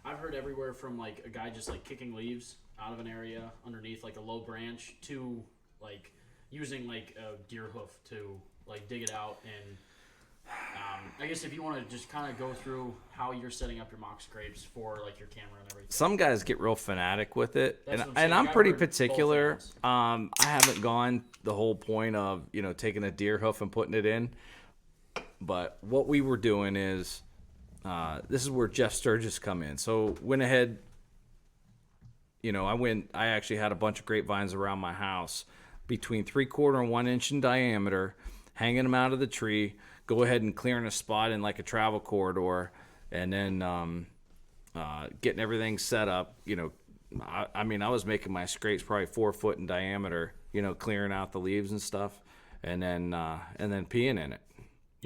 Speaker 2: I've heard everywhere from, a guy just, kicking leaves out of an area underneath, a low branch to, using, a deer hoof to, dig it out. And I guess if you want to just kind of go through how you're setting up your mock scrapes for, your camera and everything.
Speaker 4: Some guys get real fanatic with it,
Speaker 2: That's
Speaker 4: and I'm pretty particular. I haven't gone the whole point of, taking a deer hoof and putting it in. But what we were doing is, this is where Jeff Sturgis come in. So went ahead, I actually had a bunch of grapevines around my house between 3/4 and 1 inch in diameter, hanging them out of the tree, go ahead and clearing a spot in like a travel corridor, and then getting everything set up. I was making my scrapes probably 4 foot in diameter, clearing out the leaves and stuff, and then peeing in it.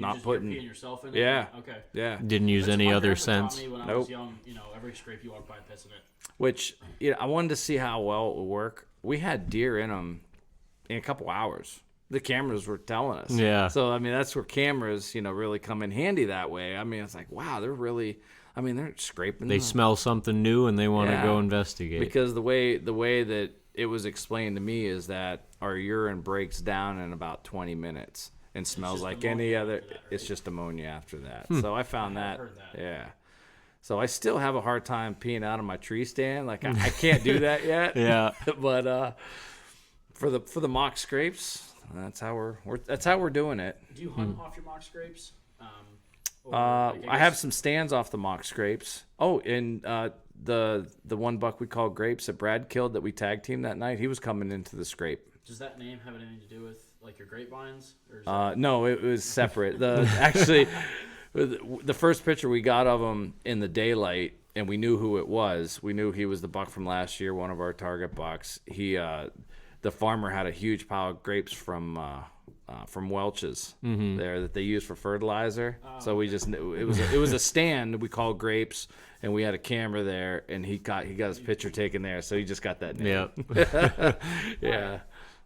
Speaker 4: Not putting
Speaker 2: peeing yourself in it?
Speaker 4: Yeah.
Speaker 2: Okay.
Speaker 4: Yeah.
Speaker 1: Didn't use any other scents.
Speaker 2: When I was young, every scrape you walk by pissing it.
Speaker 4: Which, I wanted to see how well it would work. We had deer in them in a couple hours. The cameras were telling us.
Speaker 1: Yeah.
Speaker 4: So, that's where cameras, really come in handy that way. It's like, wow, they're really, they're scraping.
Speaker 1: They smell something new and they want to go investigate.
Speaker 4: Because the way that it was explained to me is that our urine breaks down in about 20 minutes and smells like any other. Right? It's just ammonia after that. So I found that. Yeah. So I still have a hard time peeing out of my tree stand. Like I can't do that yet.
Speaker 1: Yeah.
Speaker 4: But for the mock scrapes, that's how we're doing it.
Speaker 2: Do you hunt off your mock scrapes?
Speaker 4: I have some stands off the mock scrapes. Oh, and the one buck we called Grapes that Brad killed that we tag teamed that night, he was coming into the scrape.
Speaker 2: Does that name have anything to do with like your grapevines? Or
Speaker 4: no, it was separate. The first picture we got of him in the daylight, and we knew who it was. We knew he was the buck from last year, one of our target bucks. The farmer had a huge pile of grapes from Welch's there that they use for fertilizer. So we just knew it was a stand we called Grapes, and we had a camera there, and he got his picture taken there, so he just got that name.
Speaker 1: Yep.
Speaker 4: Yeah.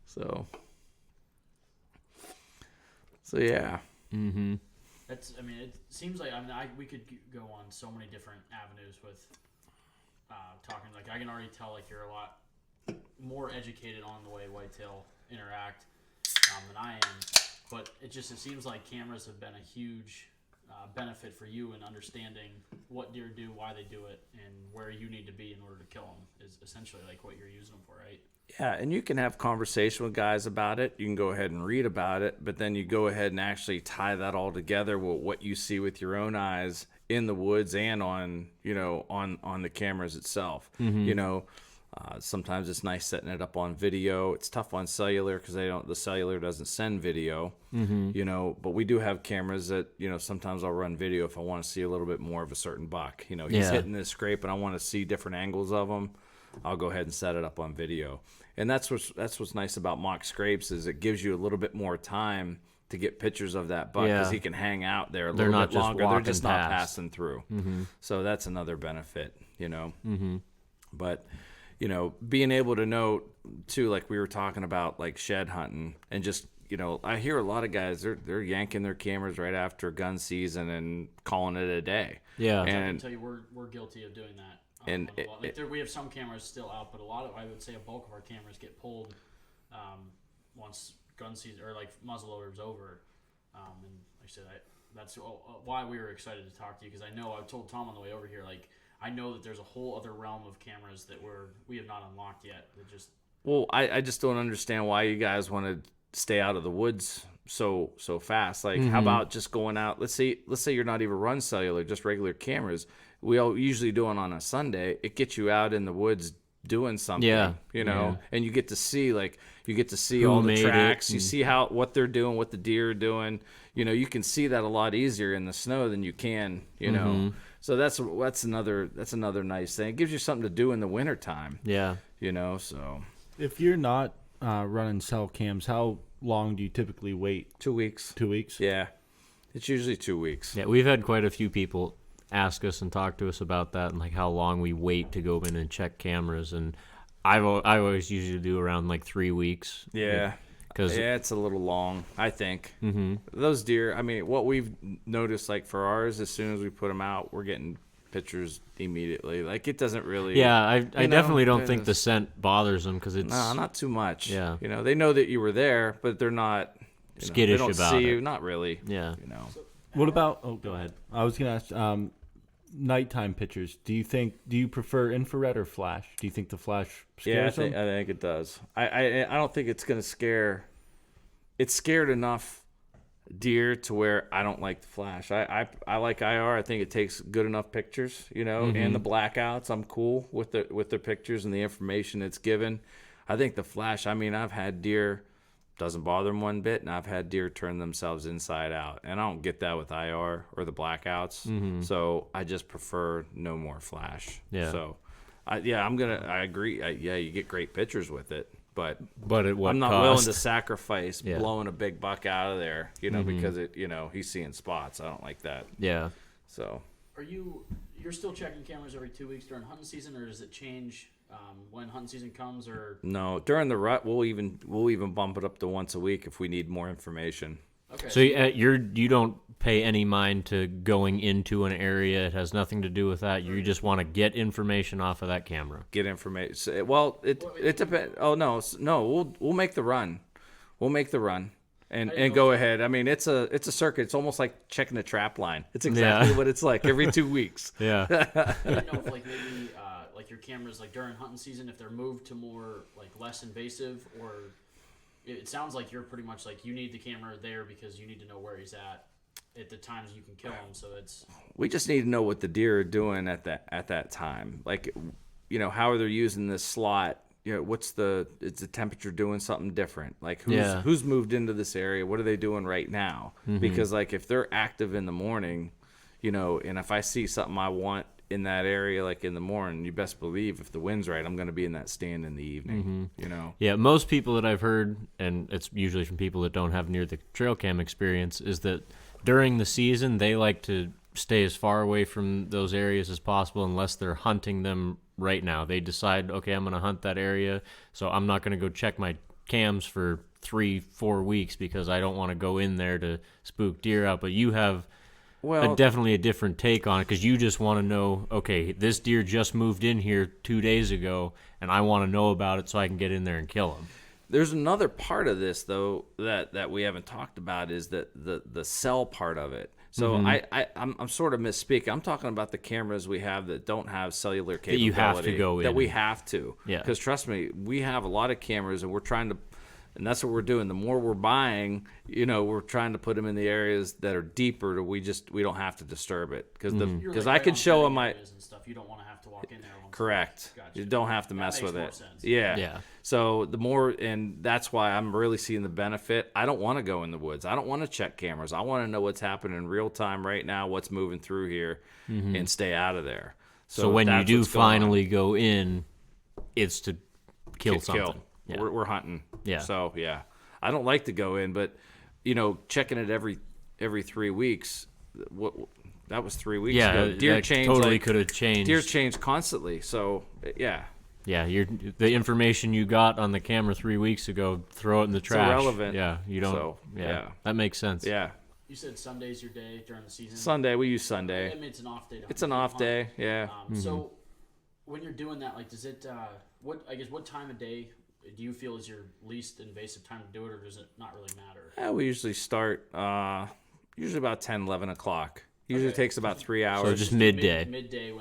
Speaker 4: So yeah.
Speaker 1: Mm-hmm.
Speaker 2: It seems like we could go on so many different avenues with talking. Like I can already tell like you're a lot more educated on the way whitetail interact than I am, but it seems like cameras have been a huge benefit for you in understanding what deer do, why they do it, and where you need to be in order to kill them is essentially like what you're using them for, right?
Speaker 4: Yeah, and you can have conversation with guys about it. You can go ahead and read about it, but then you go ahead and actually tie that all together with what you see with your own eyes in the woods and on the cameras itself. Sometimes it's nice setting it up on video. It's tough on cellular because the cellular doesn't send video. But we do have cameras that sometimes I'll run video if I want to see a little bit more of a certain buck. He's hitting this scrape and I want to see different angles of him. I'll go ahead and set it up on video. And that's what's nice about mock scrapes is it gives you a little bit more time to get pictures of that buck because he can hang out there a little bit longer. They're just not passing through. So that's another benefit, But being able to know too, like we were talking about, like shed hunting, and just I hear a lot of guys they're yanking their cameras right after gun season and calling it a day.
Speaker 1: Yeah,
Speaker 2: and I
Speaker 1: and
Speaker 2: can tell you we're guilty of doing that. We have some cameras still out, but I would say a bulk of our cameras get pulled once gun season or like muzzleloader's over. And like I said, that's why we were excited to talk to you, because I told Tom on the way over here, like I know that there's a whole other realm of cameras that we have not unlocked yet.
Speaker 4: I just don't understand why you guys want to stay out of the woods so fast. Like, how about just going out? Let's say you're not even run cellular, just regular cameras. We all usually do it on a Sunday. It gets you out in the woods doing something, and you get to see all the tracks. You see what they're doing, what the deer are doing. You can see that a lot easier in the snow than you can, So that's another nice thing. It gives you something to do in the wintertime.
Speaker 1: Yeah.
Speaker 4: So
Speaker 3: if you're not running cell cams, how long do you typically wait?
Speaker 4: 2 weeks.
Speaker 3: 2 weeks?
Speaker 4: Yeah. It's usually 2 weeks.
Speaker 1: Yeah, we've had quite a few people ask us and talk to us about that and like how long we wait to go in and check cameras, and I always usually do around like 3 weeks.
Speaker 4: Yeah. It's a little long, I think. Those deer, what we've noticed, like for ours, as soon as we put them out, we're getting pictures immediately. Like it doesn't really.
Speaker 1: Yeah, I definitely don't think the scent bothers them because it's
Speaker 4: not too much.
Speaker 1: Yeah,
Speaker 4: they know that you were there, but they're not
Speaker 1: skittish
Speaker 4: they don't
Speaker 1: about
Speaker 4: see
Speaker 1: it.
Speaker 4: You, not really.
Speaker 1: Yeah.
Speaker 3: What about? Oh, go ahead. I was gonna ask. Nighttime pictures. Do you prefer infrared or flash? Do you think the flash scares them?
Speaker 4: I think it does. I don't think it's gonna scare. It's scared enough deer to where I don't like the flash. I like IR. I think it takes good enough pictures, and the blackouts. I'm cool with the pictures and the information it's given. I think the flash, I've had deer, doesn't bother them one bit, and I've had deer turn themselves inside out, and I don't get that with IR or the blackouts. So I just prefer no more flash.
Speaker 1: Yeah.
Speaker 4: So I agree. You get great pictures with it. But
Speaker 1: at what
Speaker 4: I'm not
Speaker 1: cost?
Speaker 4: willing to sacrifice blowing a big buck out of there, because he's seeing spots. I don't like that.
Speaker 1: Yeah.
Speaker 4: So
Speaker 2: You're still checking cameras every 2 weeks during hunting season, or does it change when hunting season comes? Or
Speaker 4: no, during the rut, we'll even bump it up to once a week if we need more information.
Speaker 2: Okay.
Speaker 1: So you don't pay any mind to going into an area. It has nothing to do with that. You just want to get information off of that camera.
Speaker 4: Get information. Well, it depends. Oh no, we'll make the run. We'll make the run and go ahead. It's a circuit. It's almost like checking a trap line. It's exactly what it's like every 2 weeks.
Speaker 1: Yeah.
Speaker 2: I didn't know if maybe your cameras during hunting season, if they're moved to more less invasive, or it sounds like you're pretty much you need the camera there because you need to know where he's at the times you can kill him. So we
Speaker 4: just need to know what the deer are doing at that time. How are they using this slot? Is the temperature doing something different? Who's moved into this area? What are they doing right now? Because if they're active in the morning, and if I see something I want in that area in the morning, you best believe if the wind's right, I'm going to be in that stand in the evening.
Speaker 1: Yeah, most people that I've heard, and it's usually from people that don't have near the trail cam experience, is that during the season they like to stay as far away from those areas as possible unless they're hunting them right now. They decide, okay, I'm going to hunt that area, so I'm not going to go check my cams for 3-4 weeks because I don't want to go in there to spook deer out. But you have definitely a different take on it because you just want to know, okay, this deer just moved in here 2 days ago, and I want to know about it so I can get in there and kill him.
Speaker 4: There's another part of this, though, that we haven't talked about is that the cell part of it. So I'm sort of misspeaking. I'm talking about the cameras we have that don't have cellular capability.
Speaker 1: That you have to go in.
Speaker 4: That we have to.
Speaker 1: Yeah.
Speaker 4: Because trust me, we have a lot of cameras, and we're trying to. And that's what we're doing. The more we're buying, we're trying to put them in the areas that are deeper. We don't have to disturb it because I can show them my.
Speaker 2: And stuff. You don't want to have to walk in there.
Speaker 4: Correct.
Speaker 2: Gotcha.
Speaker 4: You don't have to mess with
Speaker 2: more
Speaker 4: it.
Speaker 2: Sense.
Speaker 4: Yeah. So the more, and that's why I'm really seeing the benefit. I don't want to go in the woods. I don't want to check cameras. I want to know what's happening in real time right now, what's moving through here, and stay out of there.
Speaker 1: So when you do finally go in, it's to kill something.
Speaker 4: Yeah. We're hunting.
Speaker 1: Yeah.
Speaker 4: So I don't like to go in, but checking it every 3 weeks. That was 3 weeks ago. Deer change
Speaker 1: totally could have changed.
Speaker 4: Deer change constantly. So
Speaker 1: yeah, the information you got on the camera 3 weeks ago, throw it in the trash.
Speaker 4: It's irrelevant.
Speaker 1: Yeah, you don't. So, that makes sense.
Speaker 4: Yeah.
Speaker 2: You said Sunday's your day during the season.
Speaker 4: Sunday, we use Sunday.
Speaker 2: It's an off day.
Speaker 4: It's an off day. Yeah.
Speaker 2: So when you're doing that, does it? What time of day do you feel is your least invasive time to do it, or does it not really matter?
Speaker 4: We usually start usually about 10, 11 o'clock. Usually takes about 3 hours.
Speaker 1: So just midday.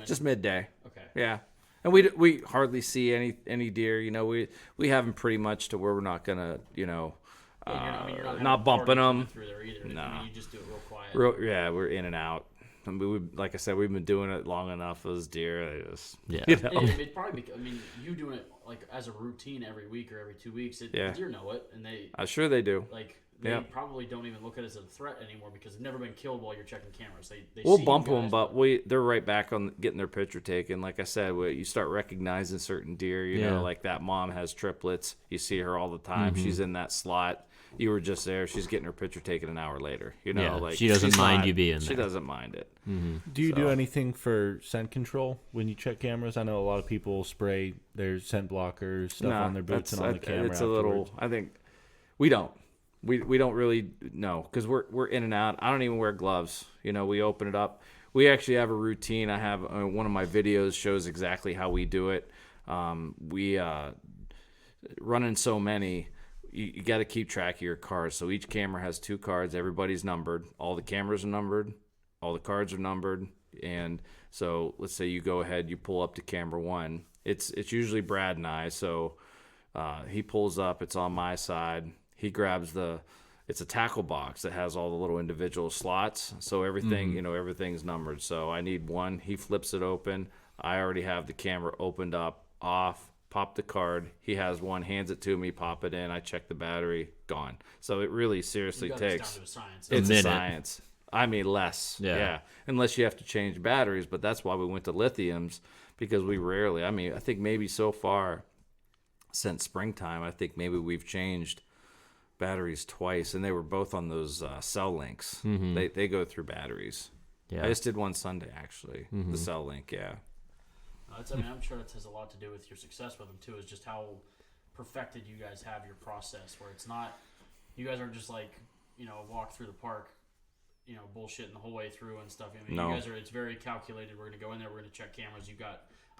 Speaker 4: Just midday.
Speaker 2: Okay.
Speaker 4: Yeah. And we hardly see any deer. We have them pretty much to where we're not gonna not bumping them.
Speaker 2: Through there either.
Speaker 4: No.
Speaker 2: You just do it real quiet.
Speaker 4: We're in and out. Like I said, we've been doing it long enough. Those deer, they just
Speaker 2: It probably. You doing it as a routine every week or every 2 weeks. The deer know it, and they.
Speaker 4: I'm sure they do.
Speaker 2: They probably don't even look at it as a threat anymore because they've never been killed while you're checking cameras.
Speaker 4: We'll bump them, but they're right back on getting their picture taken. Like I said, you start recognizing certain deer. You know, like that mom has triplets. You see her all the time. She's in that slot. You were just there. She's getting her picture taken an hour later.
Speaker 1: She doesn't mind you being there.
Speaker 4: She doesn't mind it.
Speaker 3: Do you do anything for scent control when you check cameras? I know a lot of people spray their scent blockers, stuff on their boots and on the camera.
Speaker 4: It's a little. I think we don't. We don't really know because we're in and out. I don't even wear gloves. We open it up. We actually have a routine. I have one of my videos shows exactly how we do it. We running so many. You got to keep track of your cards. So each camera has 2 cards. Everybody's numbered. All the cameras are numbered. All the cards are numbered. And so let's say you go ahead, you pull up to camera 1. It's usually Brad and I. So he pulls up. It's on my side. He grabs it's a tackle box that has all the little individual slots. So everything, everything's numbered. So I need one. He flips it open. I already have the camera opened up, off, pop the card. He has one, hands it to me, pop it in. I check the battery, gone. So it really seriously takes.
Speaker 2: Down to a science.
Speaker 4: It's a science. I mean, less. Yeah. Unless you have to change batteries, but that's why we went to lithiums, because we rarely, I think maybe so far since springtime, I think maybe we've changed batteries twice, and they were both on those cell links. They go through batteries. I just did one Sunday, actually, the cell link,
Speaker 2: I'm sure it has a lot to do with your success with them, too, is just how perfected you guys have your process, where it's not, you guys aren't just like, walk through the park, bullshitting the whole way through and stuff. You guys are, it's very calculated. We're going to go in there, we're going to check cameras.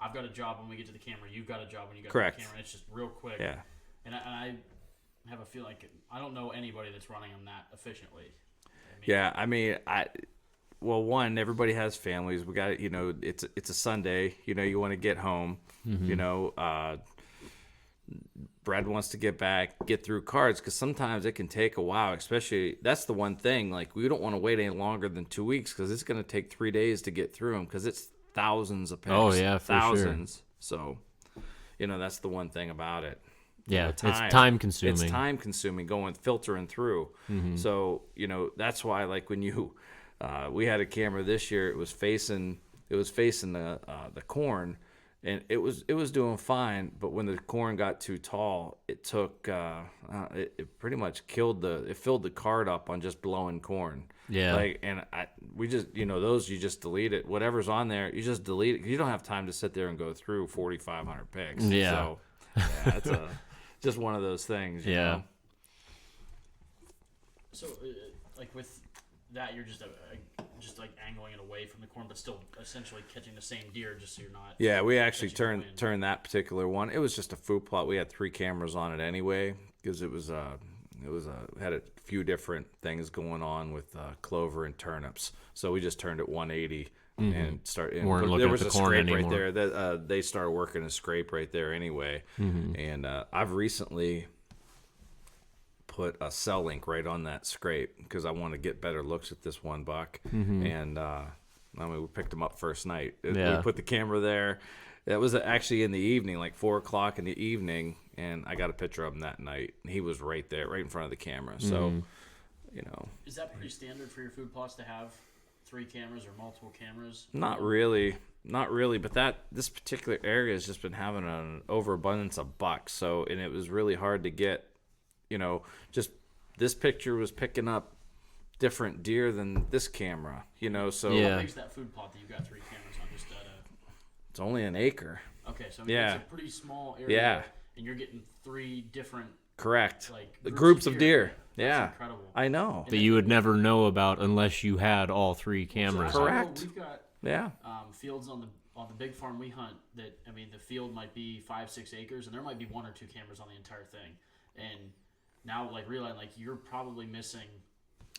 Speaker 2: I've got a job when we get to the camera, you've got a job when you get to the camera. It's just real quick.
Speaker 4: Yeah.
Speaker 2: And I have a feel like I don't know anybody that's running them that efficiently.
Speaker 4: Well, one, everybody has families. We got it's a Sunday. You want to get home. Brad wants to get through cards, because sometimes it can take a while. Especially, that's the one thing. Like, we don't want to wait any longer than 2 weeks, because it's going to take 3 days to get through them, because it's thousands of picks.
Speaker 1: Oh yeah, for
Speaker 4: thousands. Sure. So, that's the one thing about it.
Speaker 1: Yeah, it's time consuming.
Speaker 4: It's time consuming going filtering through. So that's why, like, when we had a camera this year, it was facing the corn, and it was doing fine. But when the corn got too tall, it took it pretty much filled the card up on just blowing corn.
Speaker 1: Yeah.
Speaker 4: We just those, you just delete it. Whatever's on there, you just delete it. You don't have time to sit there and go through 4,500 picks.
Speaker 1: Yeah.
Speaker 4: So it's just one of those things. You know?
Speaker 2: So like with that, you're just like angling it away from the corn, but still essentially catching the same deer, just so you're not.
Speaker 4: Yeah, we actually turned that particular one. It was just a food plot. We had 3 cameras on it anyway, because it had a few different things going on with clover and turnips. So we just turned it 180 and started. There was a scrape right there. They started working a scrape right there anyway. And I've recently put a cell link right on that scrape, because I want to get better looks at this one buck. And we picked him up first night. We put the camera there. That was actually in the evening, like 4 o'clock in the evening, and I got a picture of him that night. He was right there, right in front of the camera. So,
Speaker 2: Is that pretty standard for your food plots to have 3 cameras or multiple cameras?
Speaker 4: Not really. But this particular area has just been having an overabundance of bucks. So, and it was really hard to get. Just this picture was picking up different deer than this camera, so.
Speaker 2: Yeah. How big's that food plot that you got 3 cameras on? Just
Speaker 4: it's only an acre.
Speaker 2: Okay, so it's a pretty small area.
Speaker 4: Yeah.
Speaker 2: And you're getting 3 different.
Speaker 4: Correct.
Speaker 2: Like
Speaker 4: groups of deer.
Speaker 2: That's incredible.
Speaker 4: I know.
Speaker 1: That you would never know about unless you had all 3 cameras.
Speaker 4: Correct.
Speaker 2: We've got fields on the big farm we hunt that, the field might be 5-6 acres, and there might be 1 or 2 cameras on the entire thing. And now, realizing, you're probably missing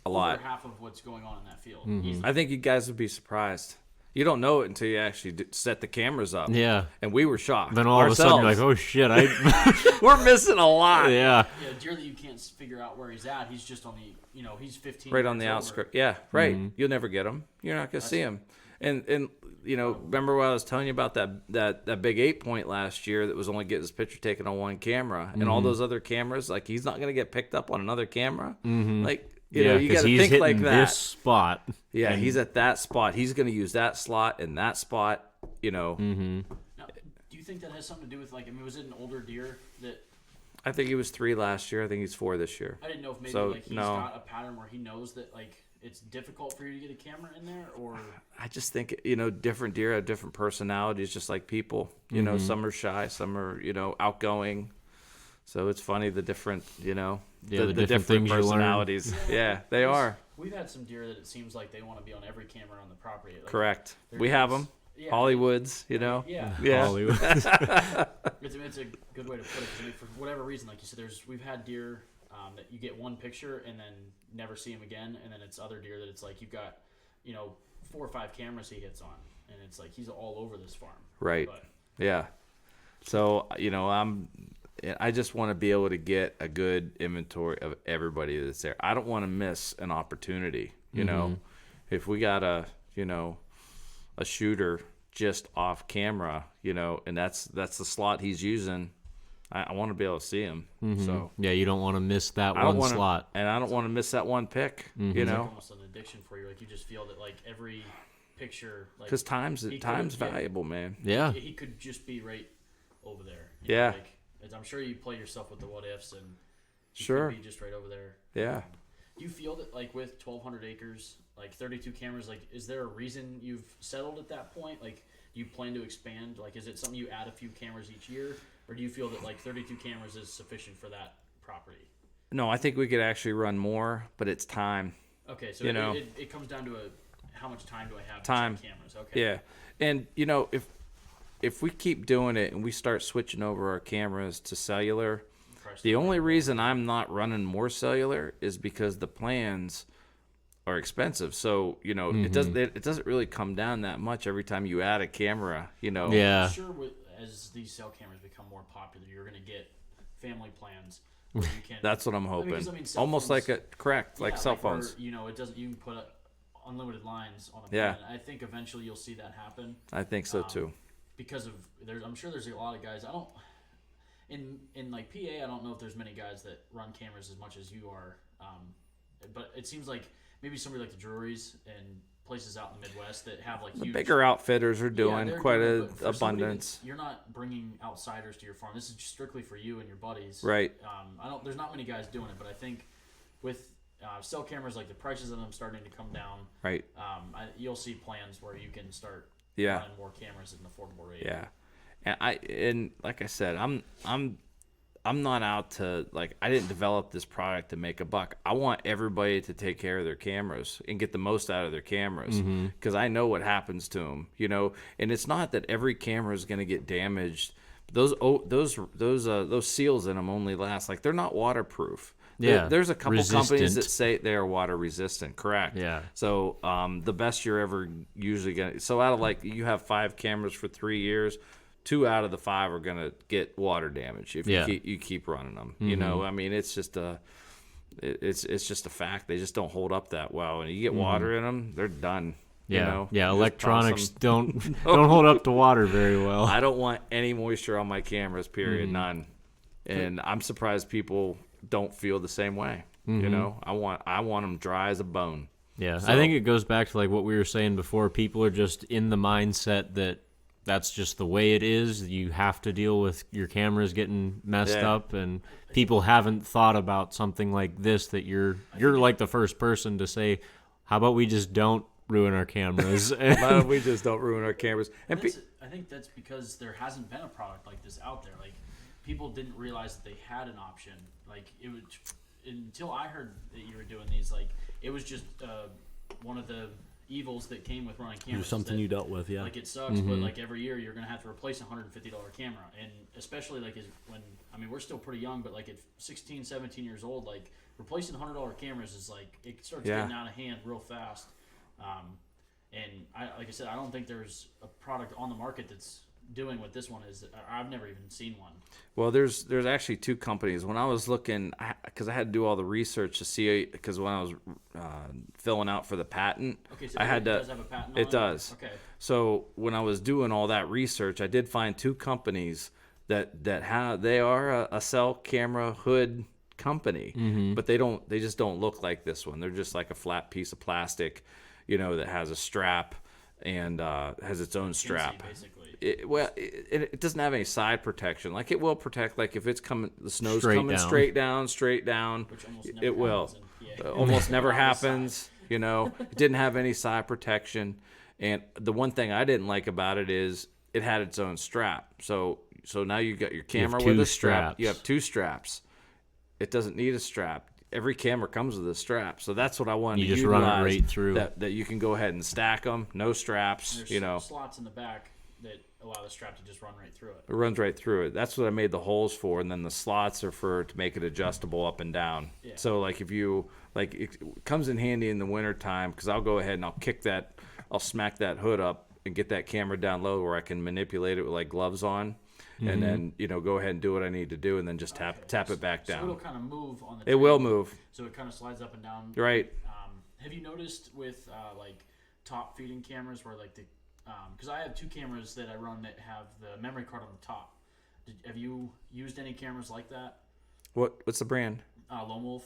Speaker 4: a lot,
Speaker 2: over half of what's going on in that field.
Speaker 4: I think you guys would be surprised. You don't know it until you actually set the cameras up.
Speaker 1: Yeah.
Speaker 4: And we were shocked.
Speaker 1: Then all of a sudden you're like, oh shit,
Speaker 4: we're missing a lot.
Speaker 2: Yeah, deer that you can't figure out where he's at. He's just on the, he's 15.
Speaker 4: Right on the outskirts. Yeah, right. You'll never get him. You're not going to see him. And remember what I was telling you about that big 8-point last year that was only getting his picture taken on 1 camera, and all those other cameras, he's not going to get picked up on another camera. You got to think like that.
Speaker 1: This spot.
Speaker 4: Yeah, he's at that spot. He's going to use that slot and that spot.
Speaker 2: Now, do you think that has something to do with was it an older deer that?
Speaker 4: I think he was 3 last year. I think he's 4 this year.
Speaker 2: I didn't know if maybe he's got a pattern where he knows that it's difficult for you to get a camera in there, or
Speaker 4: I just think different deer have different personalities, just like people. Some are shy, some are outgoing. So it's funny the different the different personalities. Yeah, they are.
Speaker 2: We've had some deer that it seems like they want to be on every camera on the property.
Speaker 4: Correct. We have them. Yeah. Hollywoods,
Speaker 2: Yeah.
Speaker 1: Hollywood.
Speaker 2: It's a good way to put it. For whatever reason, like you said, we've had deer that you get 1 picture and then never see him again, and then it's other deer that it's like you've got 4 or 5 cameras he hits on, and it's like he's all over this farm.
Speaker 4: Right. Yeah. So I just want to be able to get a good inventory of everybody that's there. I don't want to miss an opportunity. You know, if we got a shooter just off camera, and that's the slot he's using, I want to be able to see him. So
Speaker 1: yeah, you don't want to miss that slot,
Speaker 4: and I don't want to miss that one pick.
Speaker 2: It's like almost an addiction for you. Like you just feel that like every picture, like
Speaker 4: because time's valuable, man.
Speaker 1: Yeah,
Speaker 2: he could just be right over there.
Speaker 4: Yeah,
Speaker 2: I'm sure you play yourself with the what ifs, and he
Speaker 4: sure,
Speaker 2: could be just right over there.
Speaker 4: Yeah.
Speaker 2: Do you feel that like with 1,200 acres, like 32 cameras, like is there a reason you've settled at that point? Like, do you plan to expand? Like, is it something you add a few cameras each year, or do you feel that like 32 cameras is sufficient for that property?
Speaker 4: No, I think we could actually run more, but it's time.
Speaker 2: Okay, so it comes down to how much time do I have
Speaker 4: time.
Speaker 2: To check cameras? Okay.
Speaker 4: Yeah, and if we keep doing it and we start switching over our cameras to cellular, the only reason I'm not running more cellular is because the plans are expensive. So it doesn't really come down that much every time you add a camera.
Speaker 1: Yeah.
Speaker 2: I'm sure as these cell cameras become more popular, you're going to get family plans. Where you can,
Speaker 4: That's what I'm hoping.
Speaker 2: phones,
Speaker 4: Almost like cell phones.
Speaker 2: Where, it doesn't. You can put unlimited lines on a
Speaker 4: Yeah.
Speaker 2: plan. I think eventually you'll see that happen.
Speaker 4: I think so too.
Speaker 2: Because I'm sure there's a lot of guys. I don't. In like PA, I don't know if there's many guys that run cameras as much as you are, but it seems like maybe somebody like the Drury's and places out in the Midwest that have like
Speaker 4: The
Speaker 2: huge
Speaker 4: bigger outfitters are doing quite an abundance.
Speaker 2: You're not bringing outsiders to your farm. This is strictly for you and your buddies,
Speaker 4: right?
Speaker 2: There's not many guys doing it, but I think with cell cameras, like the prices of them starting to come down,
Speaker 4: right?
Speaker 2: You'll see plans where you can start
Speaker 4: running
Speaker 2: more cameras at an affordable rate.
Speaker 4: Yeah. And like I said, I'm not out to I didn't develop this product to make a buck. I want everybody to take care of their cameras and get the most out of their cameras because I know what happens to them, And it's not that every camera is going to get damaged. Those seals in them only last they're not waterproof.
Speaker 1: Yeah,
Speaker 4: there's a couple
Speaker 1: resistant.
Speaker 4: companies that say they are water resistant. Correct.
Speaker 1: Yeah.
Speaker 4: So the best you're ever usually gonna. So out of you have 5 cameras for 3 years. 2 out of the 5 are gonna get water damage if you keep running them. I mean, it's just a fact. They just don't hold up that well, and you get water in them, they're done.
Speaker 1: Yeah, electronics don't hold up to water very well.
Speaker 4: I don't want any moisture on my cameras. Period. None. And I'm surprised people don't feel the same way. I want them dry as a bone.
Speaker 1: Yeah, so, I think it goes back to what we were saying before. People are just in the mindset that that's just the way it is. You have to deal with your cameras getting messed up, and people haven't thought about something like this. That you're like the first person to say, "How about we just don't ruin our cameras?"
Speaker 4: How about we just don't ruin our cameras? And
Speaker 2: I think that's because there hasn't been a product like this out there. People didn't realize that they had an option. It was until I heard that you were doing these. It was just one of the evils that came with running cameras.
Speaker 3: It was something you dealt with, yeah.
Speaker 2: It sucks, but every year you're gonna have to replace a $150 camera, and especially we're still pretty young, but at 16, 17 years old, replacing $100 cameras is it starts getting out of hand real fast. And like I said, I don't think there's a product on the market that's doing what this one is. I've never even seen one.
Speaker 4: Well, there's actually 2 companies. When I was looking, because I had to do all the research to see, because when I was filling out for the patent,
Speaker 2: okay, so
Speaker 4: I had to.
Speaker 2: Does have a patent on
Speaker 4: it does.
Speaker 2: Okay.
Speaker 4: So when I was doing all that research, I did find 2 companies that have. They are a cell camera hood company, but they just don't look like this one. They're just like a flat piece of plastic, that has a strap and has its own strap.
Speaker 2: Basically.
Speaker 4: It doesn't have any side protection. It will protect. If it's coming, the snow's coming straight down.
Speaker 2: Which almost never
Speaker 4: It will.
Speaker 2: PA.
Speaker 4: Almost never happens. It didn't have any side protection. And the one thing I didn't like about it is it had its own strap. So now you got your camera with a strap. You have 2 straps. It doesn't need a strap. Every camera comes with a strap, so that's what I wanted to
Speaker 1: just
Speaker 4: utilize.
Speaker 1: Run it right through.
Speaker 4: That you can go ahead and stack them, no straps.
Speaker 2: There's slots in the back that allow the strap to just run right through it.
Speaker 4: It runs right through it. That's what I made the holes for, and then the slots are to make it adjustable up and down.
Speaker 2: Yeah.
Speaker 4: So if you it comes in handy in the wintertime, because I'll go ahead and I'll smack that hood up and get that camera down low where I can manipulate it with gloves on. and then go ahead and do what I need to do, and then just tap it back down.
Speaker 2: So it'll kind of move on the.
Speaker 4: It will move.
Speaker 2: So it kind of slides up and down.
Speaker 4: Right.
Speaker 2: Have you noticed with like top feeding cameras where like the because I have 2 cameras that I run that have the memory card on the top. Have you used any cameras like that?
Speaker 4: What's the brand?
Speaker 2: Lone Wolf.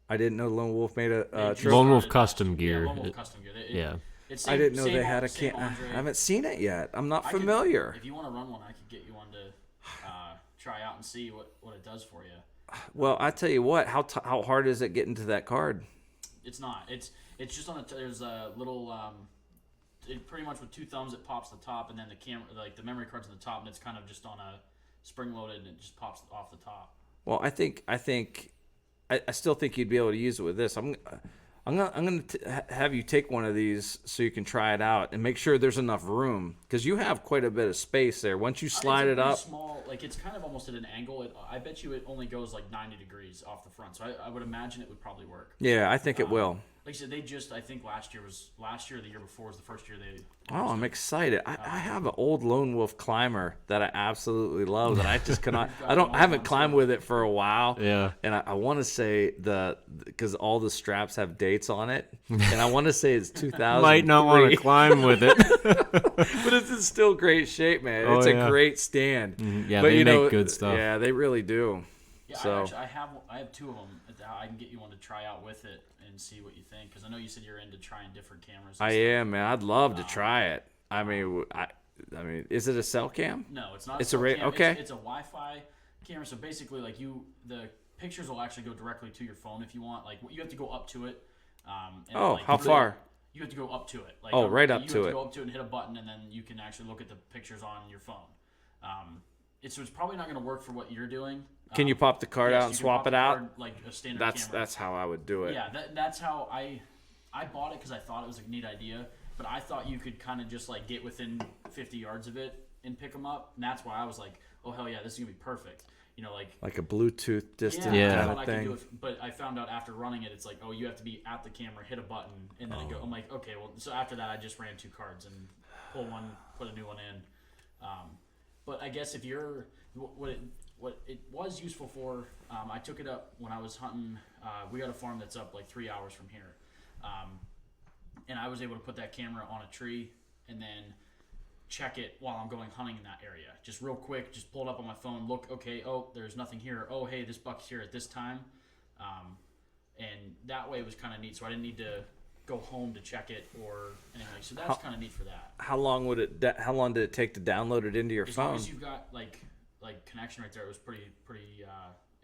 Speaker 4: I didn't know Lone Wolf made a
Speaker 1: Lone Wolf Custom Gear.
Speaker 2: Yeah, Lone Wolf Custom Gear.
Speaker 1: Yeah.
Speaker 2: It's
Speaker 4: I didn't know they had a
Speaker 2: same
Speaker 4: I
Speaker 2: Andre.
Speaker 4: haven't seen it yet. I'm not familiar.
Speaker 2: If you want to run one, I could get you one to try out and see what it does for you.
Speaker 4: Well, I tell you what. How hard is it getting to that card?
Speaker 2: It's not. It's just on there's a little. It pretty much with 2 thumbs it pops the top, and then the camera, like the memory card's on the top, and it's kind of just on a spring loaded, and it just pops off the top.
Speaker 4: Well, I still think you'd be able to use it with this. I'm gonna have you take one of these so you can try it out and make sure there's enough room, because you have quite a bit of space there. Once you slide it up,
Speaker 2: small, like it's kind of almost at an angle. I bet you it only goes like 90 degrees off the front, so I would imagine it would probably work.
Speaker 4: Yeah, I think it will.
Speaker 2: Like I said, I think last year or the year before was the first year they.
Speaker 4: Oh, I'm excited. I have an old Lone Wolf climber that I absolutely love that I just cannot. I haven't climbed with it for a while.
Speaker 1: Yeah.
Speaker 4: And I want to say because all the straps have dates on it, and I want to say it's 2000.
Speaker 1: Might not want to climb with it.
Speaker 4: But it's in still great shape, man.
Speaker 1: Oh,
Speaker 4: it's
Speaker 1: yeah.
Speaker 4: a great stand.
Speaker 1: Yeah,
Speaker 4: but
Speaker 1: they make good stuff.
Speaker 4: Yeah, they really do.
Speaker 2: Yeah,
Speaker 4: so
Speaker 2: I have 2 of them. I can get you one to try out with it and see what you think, because I know you said you're into trying different cameras.
Speaker 4: I am, man. I'd love to try it. I mean, is it a cell cam?
Speaker 2: No, it's not.
Speaker 4: It's okay.
Speaker 2: It's a Wi-Fi camera. So basically, like the pictures will actually go directly to your phone if you want. Like you have to go up to it.
Speaker 4: How far?
Speaker 2: You have to go up to it. Like,
Speaker 4: right up to it.
Speaker 2: You have to go up to it and hit a button, and then you can actually look at the pictures on your phone. It's probably not going to work for what you're doing.
Speaker 4: Can you pop the card out and swap it out?
Speaker 2: Like a standard camera.
Speaker 4: That's how I would do it.
Speaker 2: Yeah, that's how I bought it, because I thought it was a neat idea. But I thought you could kind of just like get within 50 yards of it and pick them up, and that's why I was like, oh hell yeah, this is gonna be perfect. Like
Speaker 4: a Bluetooth distant
Speaker 2: kind
Speaker 4: of
Speaker 2: I
Speaker 4: thing.
Speaker 2: could do it, but I found out after running it, it's like, oh, you have to be at the camera, hit a button, and then it go. I'm like, okay, well, so after that, I just ran 2 cards and pull one, put a new one in. But I guess if you're what it was useful for, I took it up when I was hunting. We got a farm that's up like 3 hours from here, and I was able to put that camera on a tree and then check it while I'm going hunting in that area. Just real quick, just pull it up on my phone, look, okay, oh, there's nothing here. Oh, hey, this buck's here at this time. And that way it was kind of neat, so I didn't need to go home to check it or anything. So that's kind of neat for that.
Speaker 4: How long did it take to download it into your phone?
Speaker 2: As long as you've got like connection right there, it was pretty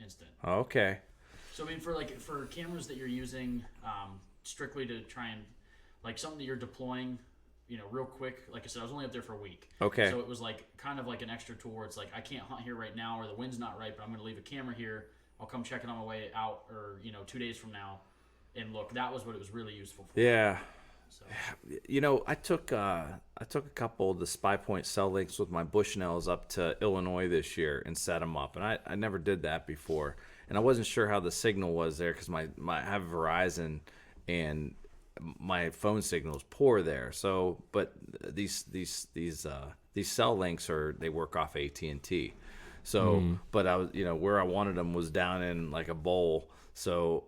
Speaker 2: instant.
Speaker 4: Okay.
Speaker 2: So I mean, for cameras that you're using strictly to try and like something that you're deploying, real quick. Like I said, I was only up there for a week.
Speaker 4: Okay.
Speaker 2: So it was like kind of like an extra tool where it's like I can't hunt here right now, or the wind's not right, but I'm going to leave a camera here. I'll come check it on my way out, or 2 days from now, and look. That was what it was really useful for.
Speaker 4: Yeah.
Speaker 2: So.
Speaker 4: I took a couple of the Spy Point cell links with my Bushnells up to Illinois this year and set them up, and I never did that before, and I wasn't sure how the signal was there because I have Verizon and my phone signal is poor there. So, but these cell links they work off AT&T. So, but I was where I wanted them was down in like a bowl. So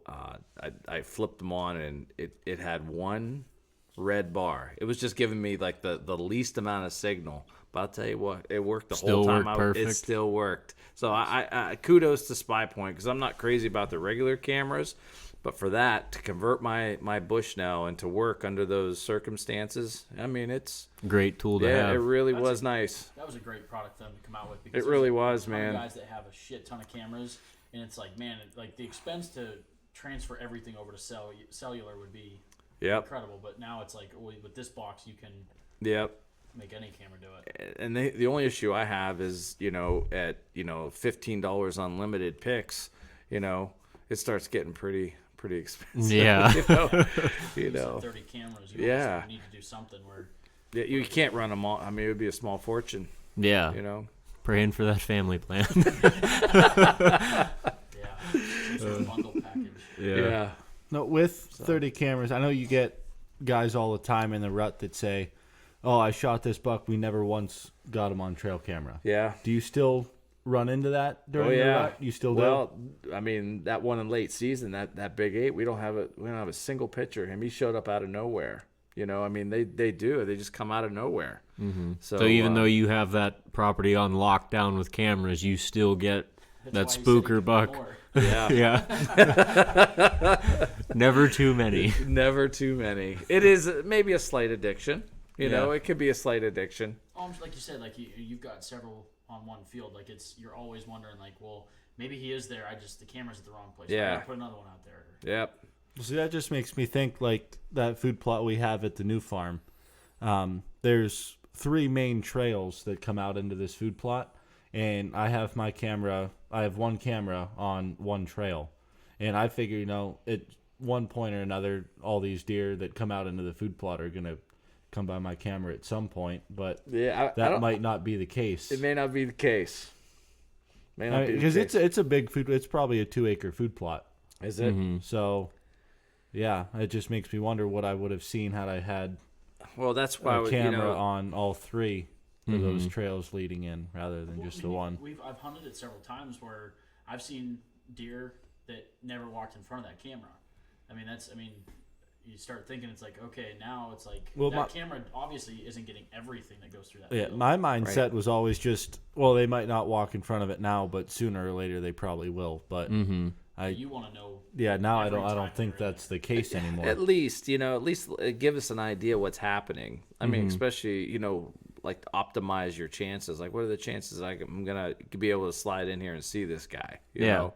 Speaker 4: I flipped them on and it had one red bar. It was just giving me like the least amount of signal. But I'll tell you what, it worked the whole time. It still worked. So I kudos to Spy Point, because I'm not crazy about the regular cameras. But for that, to convert my Bushnell and to work under those circumstances, I mean, it's
Speaker 1: great tool to have.
Speaker 4: Yeah, it really was nice.
Speaker 2: That was a great product for them to come out with. Because
Speaker 4: it really was, man.
Speaker 2: Guys that have a shit ton of cameras, and it's like, man, like the expense to transfer everything over to cellular would be incredible. But now it's like, with this box, you can make any camera do it.
Speaker 4: And the only issue I have is, at $15 unlimited picks, it starts getting pretty expensive.
Speaker 1: Yeah.
Speaker 2: 30 cameras. You need to do something where
Speaker 4: you can't run them all. I mean, it would be a small fortune.
Speaker 1: Yeah. Praying for that family plan.
Speaker 2: Some sort of bundle package.
Speaker 4: Yeah.
Speaker 3: No, with 30 cameras, I know you get guys all the time in the rut that say, oh, I shot this buck. We never once got him on trail camera.
Speaker 4: Yeah.
Speaker 3: Do you still run into that during the rut? You still do?
Speaker 4: Well, I mean, that one in late season, that big 8, we don't have a single picture of him. He showed up out of nowhere. You know, I mean, they do. They just come out of nowhere.
Speaker 1: Mm-hmm. So even though you have that property on lockdown with cameras, you still get that spooker buck.
Speaker 4: Yeah.
Speaker 1: Yeah. Never too many.
Speaker 4: Never too many. It is maybe a slight addiction. You know, it could be a slight addiction.
Speaker 2: Like you said, like you've got several on one field. Like you're always wondering, like, well, maybe he is there. The camera's at the wrong place.
Speaker 4: Yeah.
Speaker 2: I gotta put another one out there.
Speaker 4: Yep.
Speaker 3: See, that just makes me think like that food plot we have at the new farm. There's 3 main trails that come out into this food plot, and I have one camera on one trail, and I figure, at one point or another, all these deer that come out into the food plot are gonna come by my camera at some point, but that might not be the case.
Speaker 4: It may not be the case.
Speaker 3: Because it's a big food. It's probably a 2-acre food plot.
Speaker 4: Is it?
Speaker 3: Mm-hmm. So, yeah, it just makes me wonder what I would have seen had I had
Speaker 4: that's why
Speaker 3: a camera on all 3 of those trails leading in rather than just the one.
Speaker 2: I've hunted it several times where I've seen deer that never walked in front of that camera. You start thinking, it's like, okay, now it's like that camera obviously isn't getting everything that goes through that field.
Speaker 3: My mindset was always just, well, they might not walk in front of it now, but sooner or later they probably will. But
Speaker 2: you want to know.
Speaker 3: Yeah, now I don't think that's the case anymore.
Speaker 4: At least give us an idea what's happening. I mean, especially like optimize your chances. Like, what are the chances I'm gonna be able to slide in here and see this guy? You know,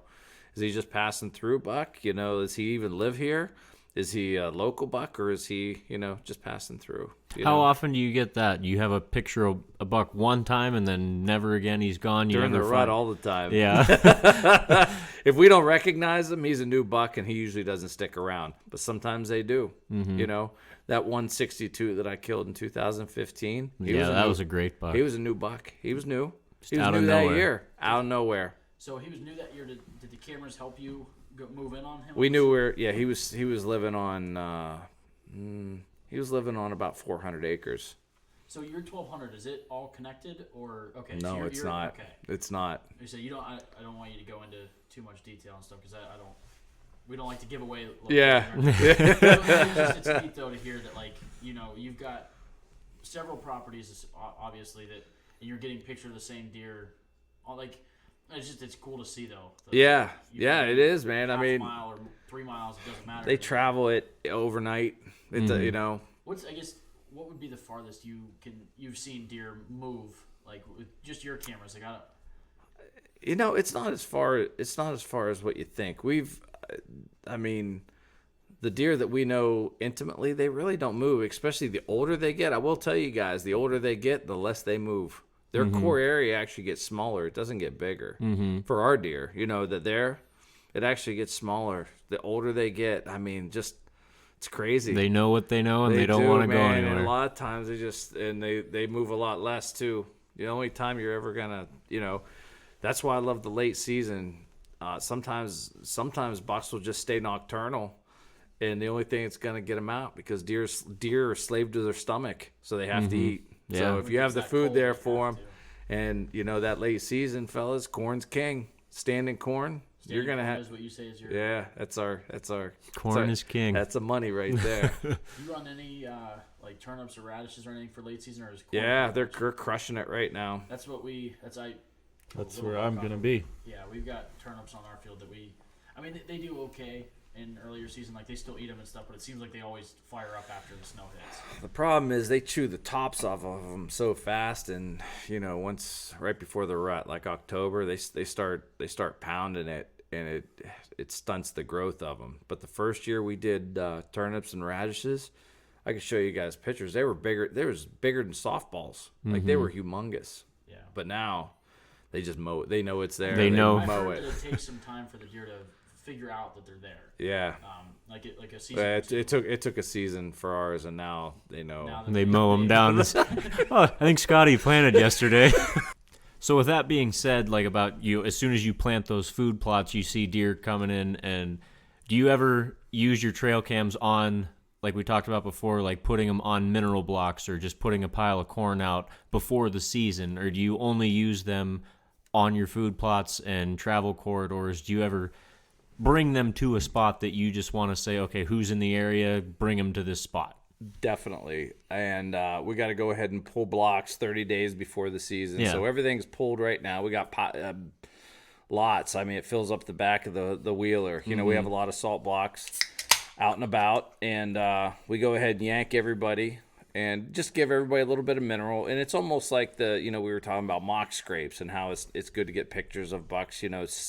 Speaker 4: is he just passing through, buck? Does he even live here? Is he a local buck, or is he, just passing through?
Speaker 1: How often do you get that? You have a picture of a buck one time, and then never again. He's gone.
Speaker 4: During the rut all the time.
Speaker 1: Yeah.
Speaker 4: If we don't recognize him, he's a new buck, and he usually doesn't stick around. But sometimes they do. That 162 that I killed in 2015.
Speaker 1: That was a great buck.
Speaker 4: He was a new buck. He was new.
Speaker 1: Just
Speaker 4: he was
Speaker 1: out
Speaker 4: new
Speaker 1: of
Speaker 4: that
Speaker 1: nowhere.
Speaker 4: year. Out of nowhere.
Speaker 2: So he was new that year. Did the cameras help you move in on him?
Speaker 4: We knew where. Yeah, he was living on. He was living on about 400 acres.
Speaker 2: So your 1,200, is it all connected or okay?
Speaker 4: No,
Speaker 2: so
Speaker 4: it's not.
Speaker 2: Okay.
Speaker 4: It's not.
Speaker 2: So you don't. I don't want you to go into too much detail and stuff because I don't. We don't like to give away.
Speaker 4: Yeah.
Speaker 2: It's neat though to hear that, like, you've got several properties obviously that, and you're getting picture of the same deer. It's cool to see though.
Speaker 4: Yeah, it is, man. I mean,
Speaker 2: mile or 3 miles, it doesn't matter.
Speaker 4: They travel it overnight. It's
Speaker 2: what would be the farthest you've seen deer move, like with just your cameras? Like
Speaker 4: it's not as far as what you think. The deer that we know intimately, they really don't move, especially the older they get. I will tell you guys, the older they get, the less they move. Their core area actually gets smaller. It doesn't get bigger. For our deer, it actually gets smaller. The older they get, it's crazy.
Speaker 1: They know what they know, and they don't want to go anywhere.
Speaker 4: And a lot of times they move a lot less too. The only time you're ever gonna, that's why I love the late season. Sometimes bucks will just stay nocturnal, and the only thing that's gonna get them out, because deer are slave to their stomach, so they have to eat.
Speaker 1: Yeah.
Speaker 4: So if you have the food there for them, and that late season, fellas, corn's king. Standing corn. You're gonna have.
Speaker 2: Is what you say is your.
Speaker 4: Yeah, that's our.
Speaker 1: Corn is king.
Speaker 4: That's the money right there.
Speaker 2: You run any like turnips or radishes or anything for late season, or is corn?
Speaker 4: Yeah, they're crushing it right now.
Speaker 2: That's what
Speaker 3: That's where I'm gonna be.
Speaker 2: Yeah, we've got turnips on our field that they do okay in earlier season. Like, they still eat them and stuff, but it seems like they always fire up after the snow hits.
Speaker 4: The problem is they chew the tops off of them so fast, and once right before the rut, like October, they start pounding it, and it stunts the growth of them. But the first year we did turnips and radishes, I can show you guys pictures. They were bigger. They was bigger than softballs. Like, they were humongous.
Speaker 2: Yeah.
Speaker 4: But now they just mow it. They know it's there.
Speaker 1: They know.
Speaker 2: I've
Speaker 4: mow
Speaker 2: heard
Speaker 4: it.
Speaker 2: that it takes some time for the deer to figure out that they're there.
Speaker 4: Yeah.
Speaker 2: Like a season.
Speaker 4: It took a season for ours, and now they know.
Speaker 2: Now that
Speaker 1: They mow them down. I think Scotty planted yesterday. So with that being said, like, about you, as soon as you plant those food plots, you see deer coming in, and do you ever use your trail cams on like we talked about before, like putting them on mineral blocks or just putting a pile of corn out before the season? Or do you only use them on your food plots and travel corridors? Do you ever bring them to a spot that you just want to say, okay, who's in the area, bring them to this spot?
Speaker 4: Definitely. And we got to go ahead and pull blocks 30 days before the season.
Speaker 1: Yeah.
Speaker 4: So everything's pulled right now. We got lots. I mean, it fills up the back of the wheeler. You know, we have a lot of salt blocks out and about, and we go ahead and yank everybody and just give everybody a little bit of mineral. And it's almost like we were talking about mock scrapes and how it's good to get pictures of bucks,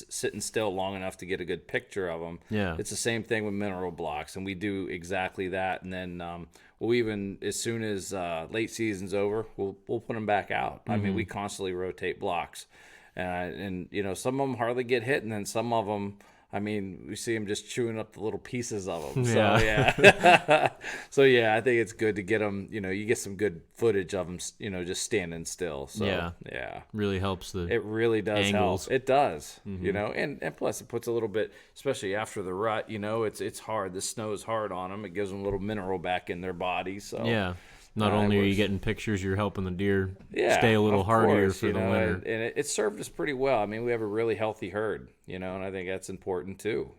Speaker 4: sitting still long enough to get a good picture of them.
Speaker 1: Yeah.
Speaker 4: It's the same thing with mineral blocks, and we do exactly that. And then we'll even, as soon as late season's over, we'll put them back out. I mean, we constantly rotate blocks. And some of them hardly get hit, and then some of them, I mean, we see them just chewing up the little pieces of them. So, yeah. So, yeah, I think it's good to get them, you get some good footage of them, just standing still. So, yeah.
Speaker 1: Really helps
Speaker 4: It really does
Speaker 1: angles.
Speaker 4: help. It does, and plus it puts a little bit, especially after the rut, it's hard. The snow's hard on them. It gives them a little mineral back in their body. So,
Speaker 1: yeah. Not only are you getting pictures, you're helping the deer
Speaker 4: yeah,
Speaker 1: stay a little
Speaker 4: of
Speaker 1: hardier
Speaker 4: course,
Speaker 1: for the winter.
Speaker 4: And it served us pretty well. I mean, we have a really healthy herd, and I think that's important too.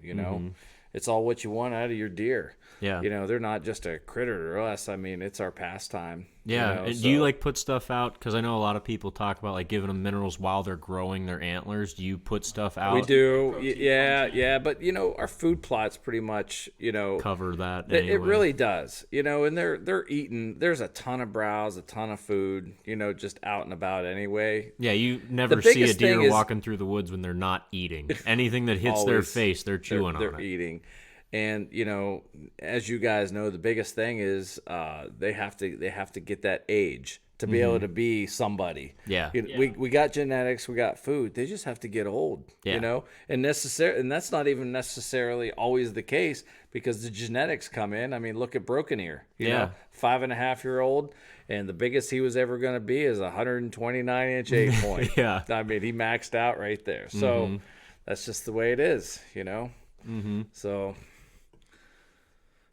Speaker 4: It's all what you want out of your deer.
Speaker 1: Yeah.
Speaker 4: They're not just a critter to us. I mean, it's our pastime.
Speaker 1: Yeah. And do you like put stuff out? Because I know a lot of people talk about like giving them minerals while they're growing their antlers. Do you put stuff out?
Speaker 4: We do. Yeah. But, our food plots pretty much,
Speaker 1: cover that
Speaker 4: It
Speaker 1: anyway.
Speaker 4: really does, and they're eating. There's a ton of browse, a ton of food, just out and about anyway.
Speaker 1: Yeah, you never
Speaker 4: The
Speaker 1: see a
Speaker 4: biggest thing
Speaker 1: deer
Speaker 4: is-
Speaker 1: walking through the woods when they're not eating. Anything that hits their
Speaker 4: Always,
Speaker 1: face, they're chewing
Speaker 4: they're
Speaker 1: on it.
Speaker 4: eating. And as you guys know, the biggest thing is they have to get that age to be able to be somebody.
Speaker 1: Yeah.
Speaker 4: We got genetics, we got food. They just have to get old.
Speaker 1: Yeah.
Speaker 4: And that's not even necessarily always the case, because the genetics come in. I mean, look at Broken Ear. You know, 5.5-year-old, and the biggest he was ever going to be is 129-inch 8-point.
Speaker 1: Yeah.
Speaker 4: I mean, he maxed out right there. So that's just the way it is. So.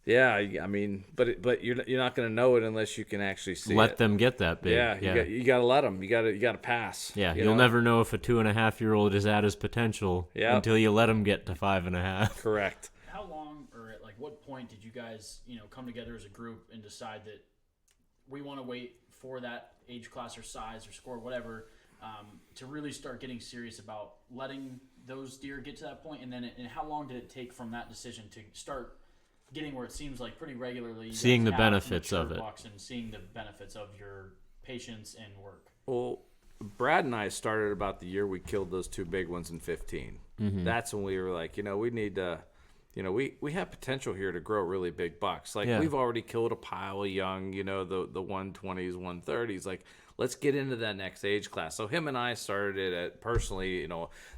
Speaker 4: Yeah, I mean, but you're not going to know it unless you can actually see
Speaker 1: Let
Speaker 4: it.
Speaker 1: them get that big.
Speaker 4: Yeah, you got to let them. You got to pass.
Speaker 1: Yeah, you'll never know if a 2.5-year-old is at his potential until you let him get to 5.5.
Speaker 4: Correct.
Speaker 2: How long, or at like what point did you guys, come together as a group and decide that we want to wait for that age class or size or score, whatever, to really start getting serious about letting those deer get to that point? And then, and how long did it take from that decision to start getting where it seems like pretty regularly you
Speaker 1: seeing
Speaker 2: guys
Speaker 1: the
Speaker 2: have
Speaker 1: benefits of
Speaker 2: mature
Speaker 1: it
Speaker 2: bucks and seeing the benefits of your patience and work?
Speaker 4: Well, Brad and I started about the year we killed those two big ones in 15. That's when we were like, we need to, we have potential here to grow really big bucks. Like we've already killed a pile of young, the 120s, 130s. Like, let's get into that next age class. So him and I started it at, personally,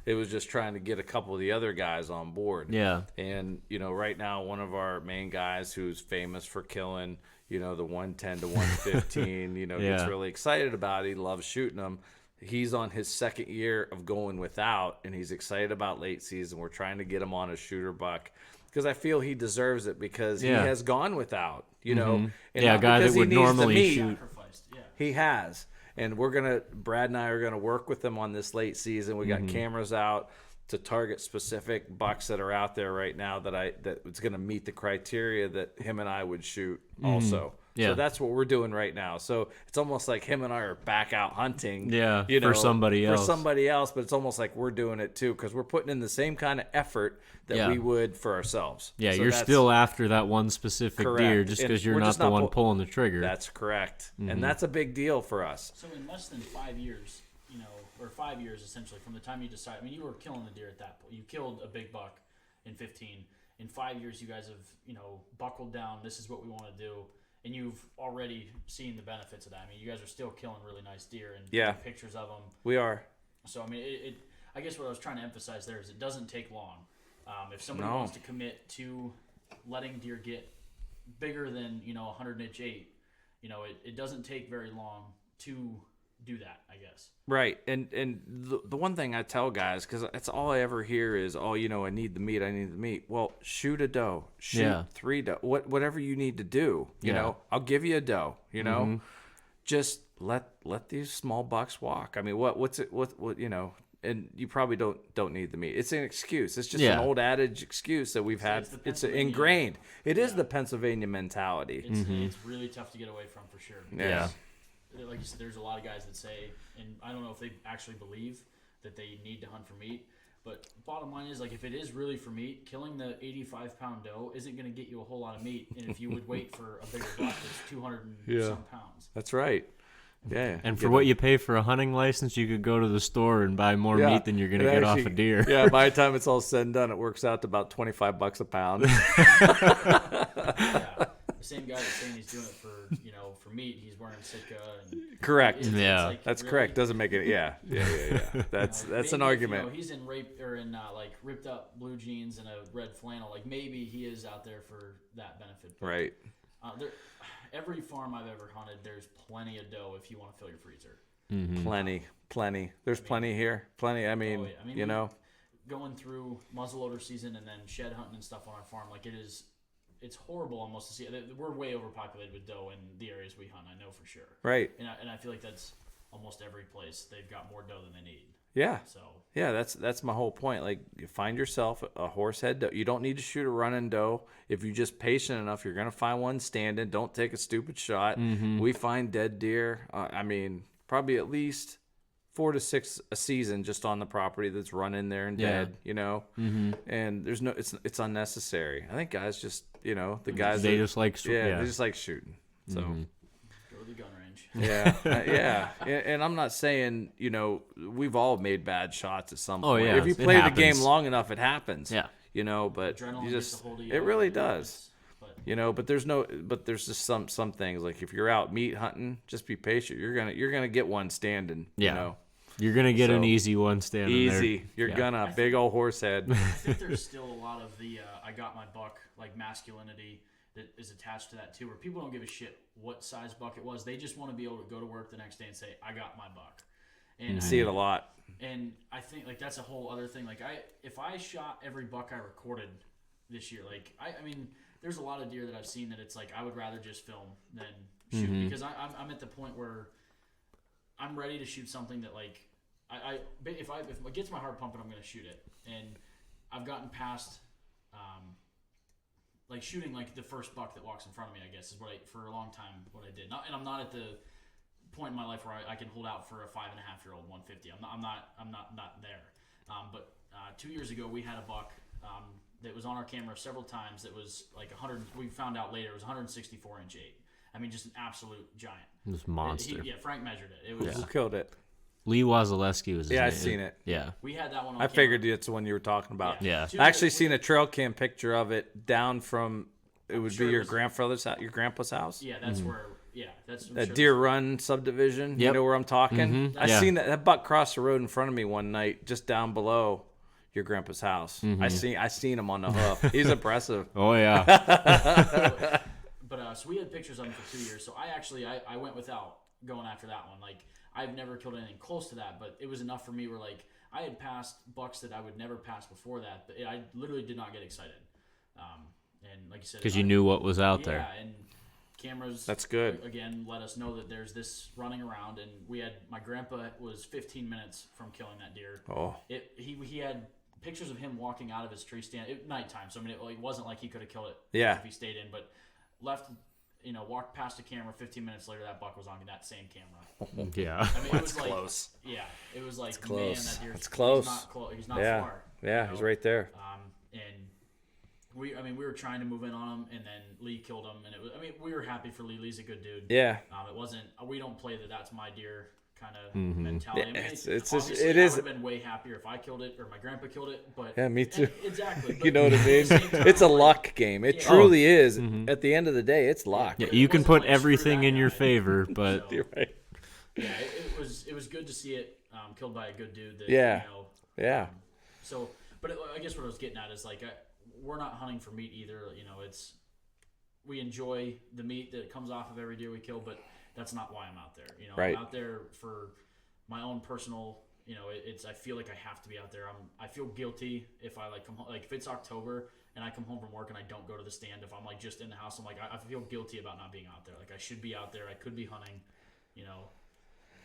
Speaker 4: it was just trying to get a couple of the other guys on board.
Speaker 1: Yeah.
Speaker 4: And, right now, one of our main guys who's famous for killing, the 110 to 115, gets really excited about it. He loves shooting them. He's on his second year of going without, and he's excited about late season. We're trying to get him on a shooter buck because I feel he deserves it, because he has gone without, And
Speaker 1: a guy that would normally shoot.
Speaker 4: He has. And Brad and I are going to work with them on this late season. We got cameras out to target specific bucks that are out there right now that it's going to meet the criteria that him and I would shoot also.
Speaker 1: Yeah.
Speaker 4: So that's what we're doing right now. So it's almost like him and I are back out hunting.
Speaker 1: Yeah, for somebody else.
Speaker 4: For somebody else, but it's almost like we're doing it too, because we're putting in the same kind of effort that we would for ourselves.
Speaker 1: Yeah,
Speaker 4: so
Speaker 1: you're still after that one specific deer just because you're not the one pulling the trigger.
Speaker 4: That's correct. And that's a big deal for us.
Speaker 2: So in less than 5 years, or 5 years essentially from the time you decide, I mean, you were killing the deer at that point. You killed a big buck in 15. In 5 years, you guys have, buckled down. This is what we want to do. And you've already seen the benefits of that. I mean, you guys are still killing really nice deer and taking pictures of them.
Speaker 4: We are.
Speaker 2: So, I mean, I guess what I was trying to emphasize there is it doesn't take long. If somebody wants to commit to letting deer get bigger than, 100-inch 8, it doesn't take very long to do that, I guess.
Speaker 4: Right. And the one thing I tell guys, because that's all I ever hear is, oh, I need the meat. Well, shoot a doe. Shoot 3 doe. Whatever you need to do, you know. I'll give you a doe, know. Just let these small bucks walk. I mean, what's it, and you probably don't need the meat. It's an excuse. It's just an old adage excuse that we've had. It's ingrained. It is the Pennsylvania mentality.
Speaker 2: It's really tough to get away from, for sure.
Speaker 4: Yeah.
Speaker 2: Like you said, there's a lot of guys that say, and I don't know if they actually believe that they need to hunt for meat, but bottom line is, like, if it is really for meat, killing the 85-pound doe isn't going to get you a whole lot of meat. And if you would wait for a bigger buck that's 200 and some pounds.
Speaker 4: That's right. Yeah.
Speaker 1: And for what you pay for a hunting license, you could go to the store and buy more meat than you're going to get off a deer.
Speaker 4: Yeah, by the time it's all said and done, it works out to about $25 a pound.
Speaker 2: The same guy that's saying he's doing it for for meat, he's wearing Sitka. And
Speaker 4: correct.
Speaker 2: it's like,
Speaker 4: that's
Speaker 2: really,
Speaker 4: correct. Doesn't make it. Yeah. That's an argument.
Speaker 2: If, he's in like ripped up blue jeans and a red flannel. Like maybe he is out there for that benefit. But,
Speaker 4: right.
Speaker 2: Every farm I've ever hunted, there's plenty of doe if you want to fill your freezer.
Speaker 4: Plenty. There's plenty here. Plenty. I mean,
Speaker 2: going through muzzleloader season and then shed hunting and stuff on our farm, like it's horrible almost to see. We're way overpopulated with doe in the areas we hunt. I know for sure.
Speaker 4: Right.
Speaker 2: And I feel like that's almost every place. They've got more doe than they need.
Speaker 4: Yeah.
Speaker 2: So.
Speaker 4: Yeah, that's my whole point. Like, you find yourself a horsehead doe. You don't need to shoot a running doe. If you're just patient enough, you're gonna find one standing. Don't take a stupid shot. We find dead deer. Probably at least 4 to 6 a season just on the property that's running there and dead, and there's no, it's unnecessary. I think guys just, the guys,
Speaker 1: they just like,
Speaker 4: they just like shooting. So
Speaker 2: go to the gun range.
Speaker 4: Yeah. And I'm not saying, we've all made bad shots at some point.
Speaker 1: Yeah.
Speaker 4: If you play the game long enough, it happens.
Speaker 1: Yeah.
Speaker 2: Adrenaline
Speaker 4: But you
Speaker 2: gets
Speaker 4: just,
Speaker 2: a hold of you.
Speaker 4: it really does. But there's just some things, like if you're out meat hunting, just be patient. You're gonna get one standing.
Speaker 1: You're gonna get an easy one standing
Speaker 4: easy.
Speaker 1: there.
Speaker 4: You're gonna big old horse head.
Speaker 2: I think there's still a lot of the I got my buck, like, masculinity that is attached to that too, where people don't give a shit what size buck it was. They just want to be able to go to work the next day and say, I got my buck. And
Speaker 4: I see it a lot.
Speaker 2: And I think, like, that's a whole other thing. Like, if I shot every buck I recorded this year, like, I mean, there's a lot of deer that I've seen that it's like I would rather just film than shoot, because I'm at the point where I'm ready to shoot something that, like, if it gets my heart pumping, I'm going to shoot it. And I've gotten past like shooting like the first buck that walks in front of me, I guess, is for a long time what I did. And I'm not at the point in my life where I can hold out for a 5.5-year-old 150. I'm not there. But 2 years ago we had a buck that was on our camera several times. That was like 100. We found out later it was 164-inch 8. I mean, just an absolute giant.
Speaker 1: This monster.
Speaker 2: Frank measured it. It was
Speaker 4: Who killed it?
Speaker 1: Lee Wasilewski was his name.
Speaker 4: I've seen it.
Speaker 1: Yeah.
Speaker 2: We had that one on
Speaker 4: I
Speaker 2: camera.
Speaker 4: figured it's the one you were talking about.
Speaker 1: Yeah.
Speaker 4: I actually seen a trail cam picture of it down from, it would be your grandfather's house, your grandpa's house.
Speaker 2: Yeah, that's where. Yeah, that's
Speaker 4: that Deer Run subdivision.
Speaker 1: Yep.
Speaker 4: You know where I'm talking? I
Speaker 1: Yeah.
Speaker 4: seen that buck cross the road in front of me one night, just down below your grandpa's house. I seen him on the hoof. He's impressive.
Speaker 1: Oh yeah.
Speaker 2: But so we had pictures of him for 2 years. So I went without going after that one. Like, I've never killed anything close to that, but it was enough for me where, like, I had passed bucks that I would never pass before that, but I literally did not get excited. And like you said,
Speaker 1: Because you knew what was out there.
Speaker 2: Yeah, and cameras.
Speaker 4: That's good.
Speaker 2: Again, let us know that there's this running around, and my grandpa was 15 minutes from killing that deer.
Speaker 4: Oh.
Speaker 2: He had pictures of him walking out of his tree stand at nighttime. So I mean, it wasn't like he could have killed it if he stayed in, but left. Walked past the camera. 15 minutes later, that buck was on that same camera.
Speaker 1: Yeah.
Speaker 2: I mean, it was
Speaker 4: close.
Speaker 2: Like, yeah, it was like,
Speaker 4: close.
Speaker 2: man, that deer's
Speaker 4: It's close.
Speaker 2: He's not
Speaker 4: Yeah.
Speaker 2: far.
Speaker 4: Yeah, he's right there.
Speaker 2: And we were trying to move in on him, and then Lee killed him, and we were happy for Lee. Lee's a good dude.
Speaker 4: Yeah.
Speaker 2: It wasn't. We don't play that's my deer kind of mentality.
Speaker 4: Yeah,
Speaker 2: I mean,
Speaker 4: it
Speaker 2: I
Speaker 4: is.
Speaker 2: would have been way happier if I killed it or my grandpa killed it. But
Speaker 4: Yeah, me too.
Speaker 2: Exactly.
Speaker 4: You know what I mean? It's a luck game. It truly is. At the end of the day, it's luck.
Speaker 1: Yeah, you can put everything in your favor, but
Speaker 4: You're right.
Speaker 2: Yeah, it was good to see it killed by a good dude. That,
Speaker 4: Yeah. Yeah.
Speaker 2: So, but I guess what I was getting at is, like, we're not hunting for meat either. We enjoy the meat that comes off of every deer we kill, but that's not why I'm out there. You know,
Speaker 4: Right.
Speaker 2: I'm out there for my own personal. You know, it's I feel like I have to be out there. I feel guilty if I like come home, like if it's October and I come home from work and I don't go to the stand. If I'm like just in the house, I'm like I feel guilty about not being out there. Like I should be out there. I could be hunting. You know,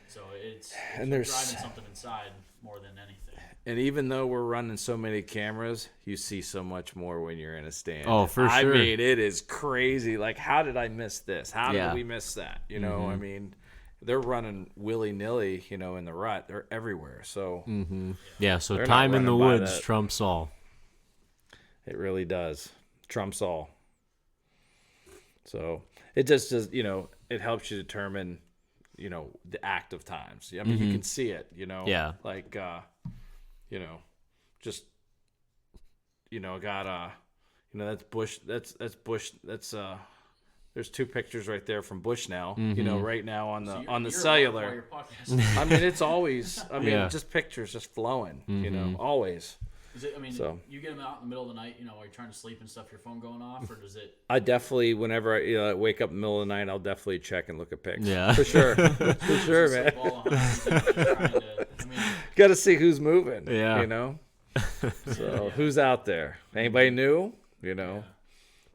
Speaker 2: so it's driving something inside more than anything.
Speaker 4: And even though we're running so many cameras, you see so much more when you're in a stand.
Speaker 1: Oh, for sure.
Speaker 4: I mean, it is crazy. Like, how did I miss this? How did we miss that? You know, I mean, they're running willy-nilly, you know, in the rut. They're everywhere. So,
Speaker 1: Yeah, so
Speaker 4: They're not
Speaker 1: time in the
Speaker 4: running by
Speaker 1: woods
Speaker 4: that.
Speaker 1: trumps all.
Speaker 4: it really does. Trumps all. So, it just does, you know, it helps you determine, you know, the active times. I mean, you can see it, you know.
Speaker 1: Yeah.
Speaker 4: Like, you know, just, you know, got, you know, that's Bush, that's Bush, that's, there's two pictures right there from Bushnell, you know, right now on the,
Speaker 2: So you're
Speaker 4: cellular. I mean, it's always, I mean,
Speaker 1: Yeah.
Speaker 4: just pictures just flowing, you know, always.
Speaker 2: Is it, I mean,
Speaker 4: So-
Speaker 2: you get them out in the middle of the night, you know, while you're trying to sleep and stuff, your phone going off, or does it?
Speaker 4: I definitely, whenever I wake up in the middle of the night, I'll definitely check and look at pics.
Speaker 1: Yeah.
Speaker 4: For sure. For sure,
Speaker 2: It's
Speaker 4: man.
Speaker 2: like ball of hunting, just trying to, I mean,
Speaker 4: Got to see who's moving,
Speaker 1: Yeah.
Speaker 4: you know? So, who's out there? Anybody new? You know?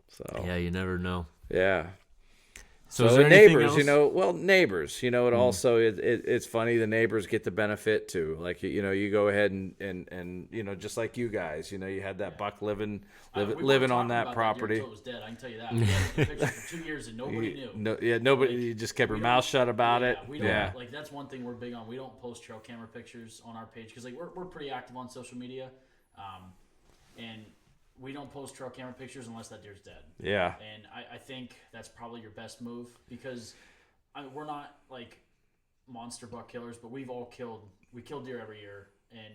Speaker 4: So,
Speaker 1: Yeah, you never know.
Speaker 4: yeah.
Speaker 1: So, is
Speaker 4: So
Speaker 1: there
Speaker 4: the
Speaker 1: anything
Speaker 4: neighbors,
Speaker 1: else?
Speaker 4: you know, well, neighbors, you know, it also it's funny. The neighbors get the benefit too. Like you know, you go ahead and you know, just like you guys, you know, you had that buck living
Speaker 2: we weren't
Speaker 4: on
Speaker 2: talking
Speaker 4: that
Speaker 2: about
Speaker 4: property.
Speaker 2: Until it was dead, I can tell you that. We had the picture for 2 years and nobody knew.
Speaker 4: No, yeah, nobody. You just kept your
Speaker 2: We
Speaker 4: mouth
Speaker 2: don't-
Speaker 4: shut about it.
Speaker 2: We don't,
Speaker 4: Yeah,
Speaker 2: like that's one thing we're big on. We don't post trail camera pictures on our page because like we're pretty active on social media, and we don't post trail camera pictures unless that deer's dead.
Speaker 4: yeah,
Speaker 2: And I think that's probably your best move because we're not like monster buck killers, but we kill deer every year, and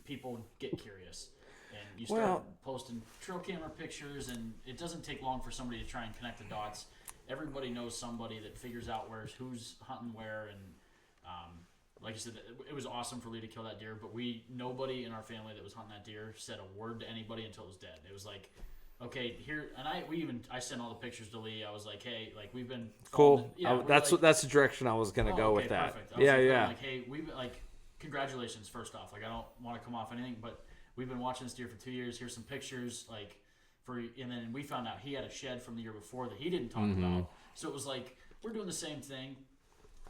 Speaker 2: people get curious. And you start
Speaker 4: Well-
Speaker 2: posting trail camera pictures, and it doesn't take long for somebody to try and connect the dots. Everybody knows somebody that figures out who's hunting where, and like I said, it was awesome for Lee to kill that deer, but nobody in our family that was hunting that deer said a word to anybody until it was dead. It was like, okay, here, and I sent all the pictures to Lee. I was like, hey, like we've been
Speaker 4: cool.
Speaker 2: Yeah,
Speaker 4: That's the direction I was gonna go
Speaker 2: okay,
Speaker 4: with that.
Speaker 2: perfect. I was
Speaker 4: Yeah,
Speaker 2: like,
Speaker 4: yeah.
Speaker 2: Like, hey, we've been like, congratulations first off. Like I don't want to come off anything, but we've been watching this deer for 2 years. Here's some pictures, and then we found out he had a shed from the year before that he didn't talk about. So it was like we're doing the same thing.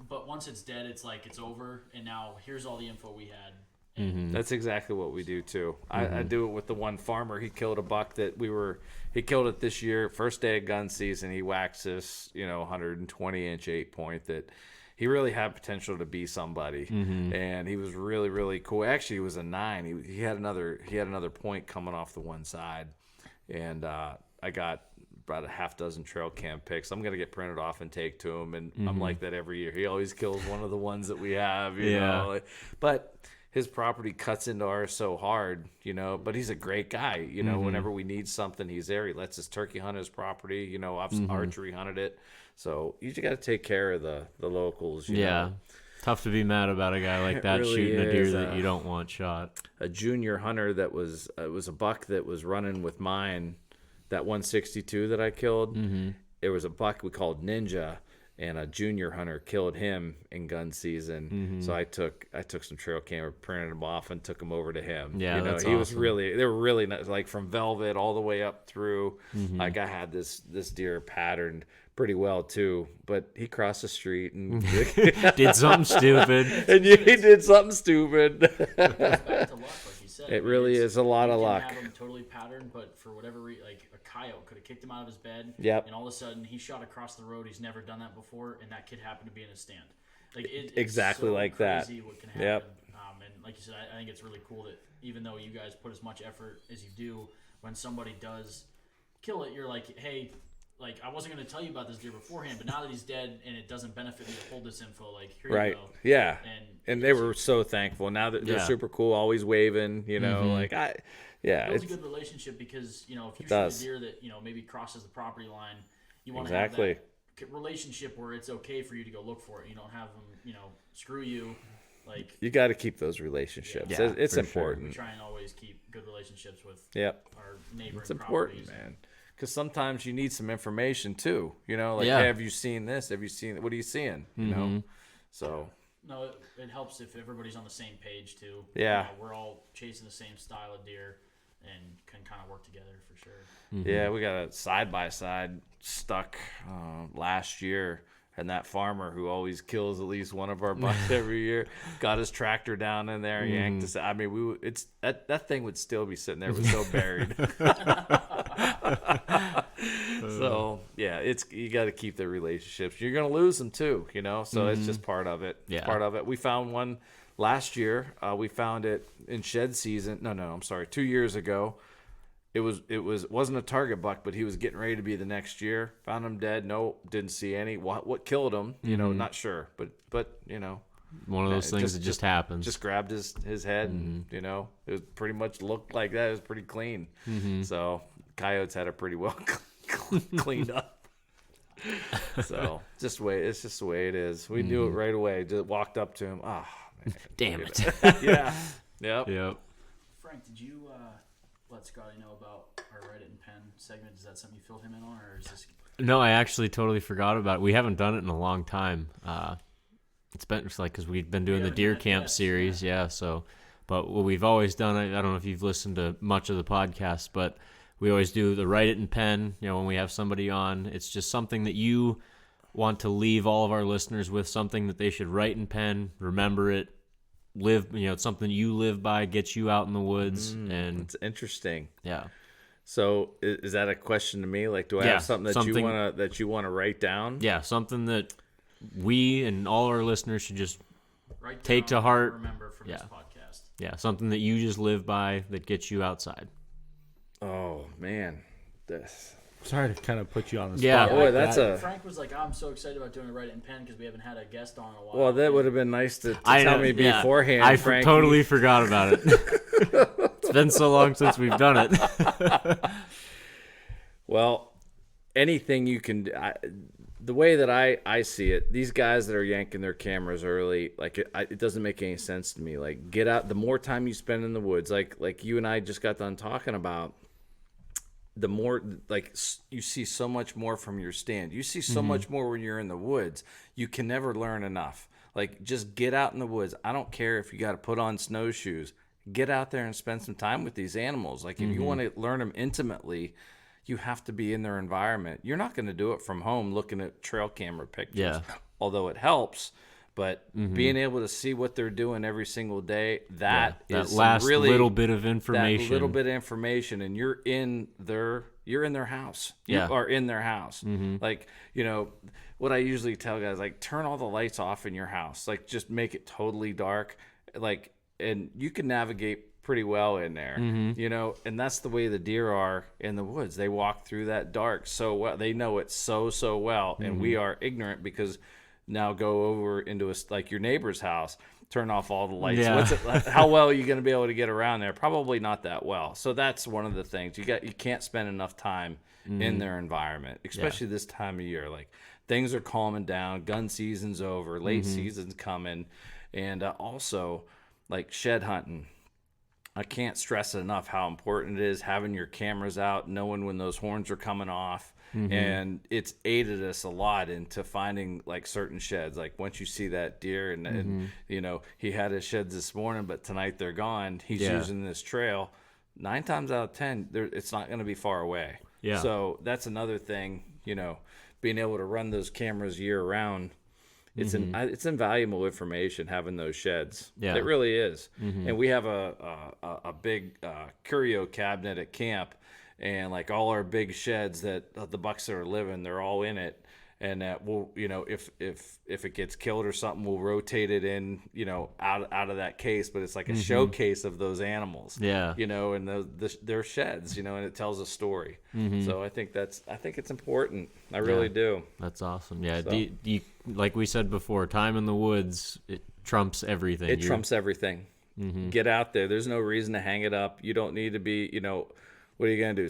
Speaker 2: But once it's dead, it's like it's over, and now here's all the info we had.
Speaker 4: That's exactly what we do too. I do it with the one farmer. He killed a buck that he killed it this year, first day of gun season. He waxed this, 120-inch 8-point that he really had potential to be somebody, and he was really, really cool. Actually, he was a 9. He had another point coming off the one side, and I got about a half dozen trail cam pics. I'm gonna get printed off and take to him, and I'm like that every year. He always kills one of the ones that we have, you know. But his property cuts into ours so hard, But he's a great guy, Whenever we need something, he's there. He lets his turkey hunt his property. I've archery hunted it, so you just got to take care of the locals. You know?
Speaker 1: Tough to be mad about a guy like that
Speaker 4: really
Speaker 1: shooting a deer
Speaker 4: is,
Speaker 1: that you don't want shot.
Speaker 4: A junior hunter that was a buck that was running with mine, that 162 that I killed. It was a buck we called Ninja, and a junior hunter killed him in gun season. So I took some trail camera, printed him off, and took him over to him.
Speaker 1: Yeah, that's
Speaker 4: he was
Speaker 1: awesome.
Speaker 4: they were really nice, like from velvet all the way up through. Like I had this deer patterned pretty well too, but he crossed the street and
Speaker 1: Did something stupid.
Speaker 4: and he did something stupid.
Speaker 2: It's back to luck, like you said.
Speaker 4: It really is a lot of
Speaker 2: you can
Speaker 4: luck.
Speaker 2: have him totally patterned, but for whatever reason, like a coyote could have kicked him out of his bed.
Speaker 4: Yep.
Speaker 2: And all of a sudden, he shot across the road. He's never done that before, and that kid happened to be in his stand. Like it's
Speaker 4: Exactly
Speaker 2: so
Speaker 4: like that.
Speaker 2: crazy what can happen.
Speaker 4: Yep.
Speaker 2: And like you said, I think it's really cool that even though you guys put as much effort as you do, when somebody does kill it, you're like, hey. Like, I wasn't going to tell you about this deer beforehand, but now that he's dead and it doesn't benefit me to hold this info, like, here
Speaker 4: Right.
Speaker 2: you go.
Speaker 4: Yeah.
Speaker 2: And
Speaker 4: they were so thankful. Now they're super cool, always waving, like
Speaker 2: it builds a
Speaker 4: it's
Speaker 2: good relationship because, if you shoot
Speaker 4: does.
Speaker 2: a deer that, maybe crosses the property line, you want
Speaker 4: Exactly.
Speaker 2: to have that relationship where it's okay for you to go look for it. You don't have them, screw you. Like,
Speaker 4: you got to keep those relationships.
Speaker 1: Yeah,
Speaker 4: It's
Speaker 1: for sure.
Speaker 2: we
Speaker 4: important.
Speaker 2: try and always keep good relationships with
Speaker 4: Yep.
Speaker 2: our neighboring
Speaker 4: It's important,
Speaker 2: properties.
Speaker 4: man. because sometimes you need some information too. You know, like,
Speaker 1: Yeah.
Speaker 4: hey, have you seen this? Have you seen, what are you seeing? You know, so.
Speaker 2: No, it helps if everybody's on the same page too.
Speaker 4: Yeah.
Speaker 2: You know, we're all chasing the same style of deer and can kind of work together for sure.
Speaker 4: Yeah, we got a side-by-side stuck last year, and that farmer who always kills at least one of our bucks every year got his tractor down in there, yanked us. I mean, that thing would still be sitting there. It was so buried. So yeah, you got to keep the relationships. You're gonna lose them too, you know. So it's just part of it.
Speaker 1: Yeah.
Speaker 4: Part of it. We found one last year. We found it in shed season. No, I'm sorry. 2 years ago. It wasn't a target buck, but he was getting ready to be the next year. Found him dead. No, didn't see any. What killed him? You know, not sure. But you know,
Speaker 1: One of those things that just happens.
Speaker 4: just grabbed his head, and you know, it was pretty much looked like that. It was pretty clean. So coyotes had it pretty well cleaned up. So it's just the way it is. We knew it right away. Just walked up to him. Oh, man.
Speaker 1: Damn it.
Speaker 4: Yeah. Yep.
Speaker 1: Yep.
Speaker 2: Frank, did you let Scotty know about our Reddit and Pen segment? Is that something you filled him in on, or is this?
Speaker 1: No, I actually totally forgot about it. We haven't done it in a long time. It's been like because we've been doing the deer camp series, yeah. So, but what we've always done, I don't know if you've listened to much of the podcast, but we always do the write it in pen. You know, when we have somebody on, it's just something that you want to leave all of our listeners with, something that they should write in pen, remember it, live. You know, it's something you live by, gets you out in the woods, and
Speaker 4: It's interesting.
Speaker 1: yeah.
Speaker 4: So is that a question to me? Like, do I have something that you wanna write down?
Speaker 1: Yeah, something that we and all our listeners should just
Speaker 2: Write
Speaker 1: take
Speaker 2: down
Speaker 1: to heart.
Speaker 2: and remember from this
Speaker 1: Yeah.
Speaker 2: podcast.
Speaker 1: Yeah, something that you just live by that gets you outside.
Speaker 4: Oh man, this.
Speaker 3: Sorry to kind of put you on the spot.
Speaker 1: Yeah.
Speaker 4: Boy,
Speaker 3: like
Speaker 4: that's
Speaker 3: that.
Speaker 4: a.
Speaker 2: Frank was like, "I'm so excited about doing a Write It in Pen because we haven't had a guest on in a while."
Speaker 4: Well, that would have been nice to
Speaker 1: I
Speaker 4: tell
Speaker 1: know,
Speaker 4: me
Speaker 1: yeah.
Speaker 4: beforehand.
Speaker 1: I
Speaker 4: Frankie.
Speaker 1: totally forgot about it. It's been so long since we've done it.
Speaker 4: Well, anything you can. The way that I see it, these guys that are yanking their cameras early, like it doesn't make any sense to me. Like, get out. The more time you spend in the woods, like you and I just got done talking about, the more, like, you see so much more from your stand. You see so much more when you're in the woods. You can never learn enough. Like, just get out in the woods. I don't care if you got to put on snowshoes. Get out there and spend some time with these animals. Like, if you want to learn them intimately, you have to be in their environment. You're not going to do it from home looking at trail camera pictures,
Speaker 1: Yeah.
Speaker 4: although it helps. But being able to see what they're doing every single day, that is
Speaker 1: that last
Speaker 4: really,
Speaker 1: little bit of information.
Speaker 4: that little bit of information, and you're in their house. You
Speaker 1: Yeah.
Speaker 4: are in their house. Like, you know, what I usually tell guys, like, turn all the lights off in your house. Like, just make it totally dark. Like, and you can navigate pretty well in there, you know, and that's the way the deer are in the woods. They walk through that dark so well. They know it so well, and we are ignorant because now go over into like your neighbor's house, turn off all the lights.
Speaker 1: Yeah.
Speaker 4: How well are you going to be able to get around there? Probably not that well. So that's one of the things. You can't spend enough time in their environment, especially this time of year. Like, things are calming down, gun season's over, late season's coming, and also like shed hunting. I can't stress enough how important it is having your cameras out, knowing when those horns are coming off. And it's aided us a lot into finding like certain sheds. Like, once you see that deer and you know, he had his sheds this morning, but tonight they're gone. He's using this trail. 9 times out of 10, it's not going to be far away.
Speaker 1: Yeah.
Speaker 4: So that's another thing, you know, being able to run those cameras year round. It's it's invaluable information having those sheds.
Speaker 1: Yeah.
Speaker 4: It really is. And we have a big curio cabinet at camp, and like all our big sheds that the bucks that are living, they're all in it. And that we'll, you know, if it gets killed or something, we'll rotate it in, you know, out of that case. But it's like a showcase of those animals.
Speaker 1: Yeah.
Speaker 4: You know, and their sheds, you know, and it tells a story. So I think it's important. I really do.
Speaker 1: That's awesome. Yeah.
Speaker 4: So.
Speaker 1: You, like we said before, time in the woods, it trumps everything.
Speaker 4: It trumps everything. Get out there. There's no reason to hang it up. You don't need to be, you know, what are you going to do?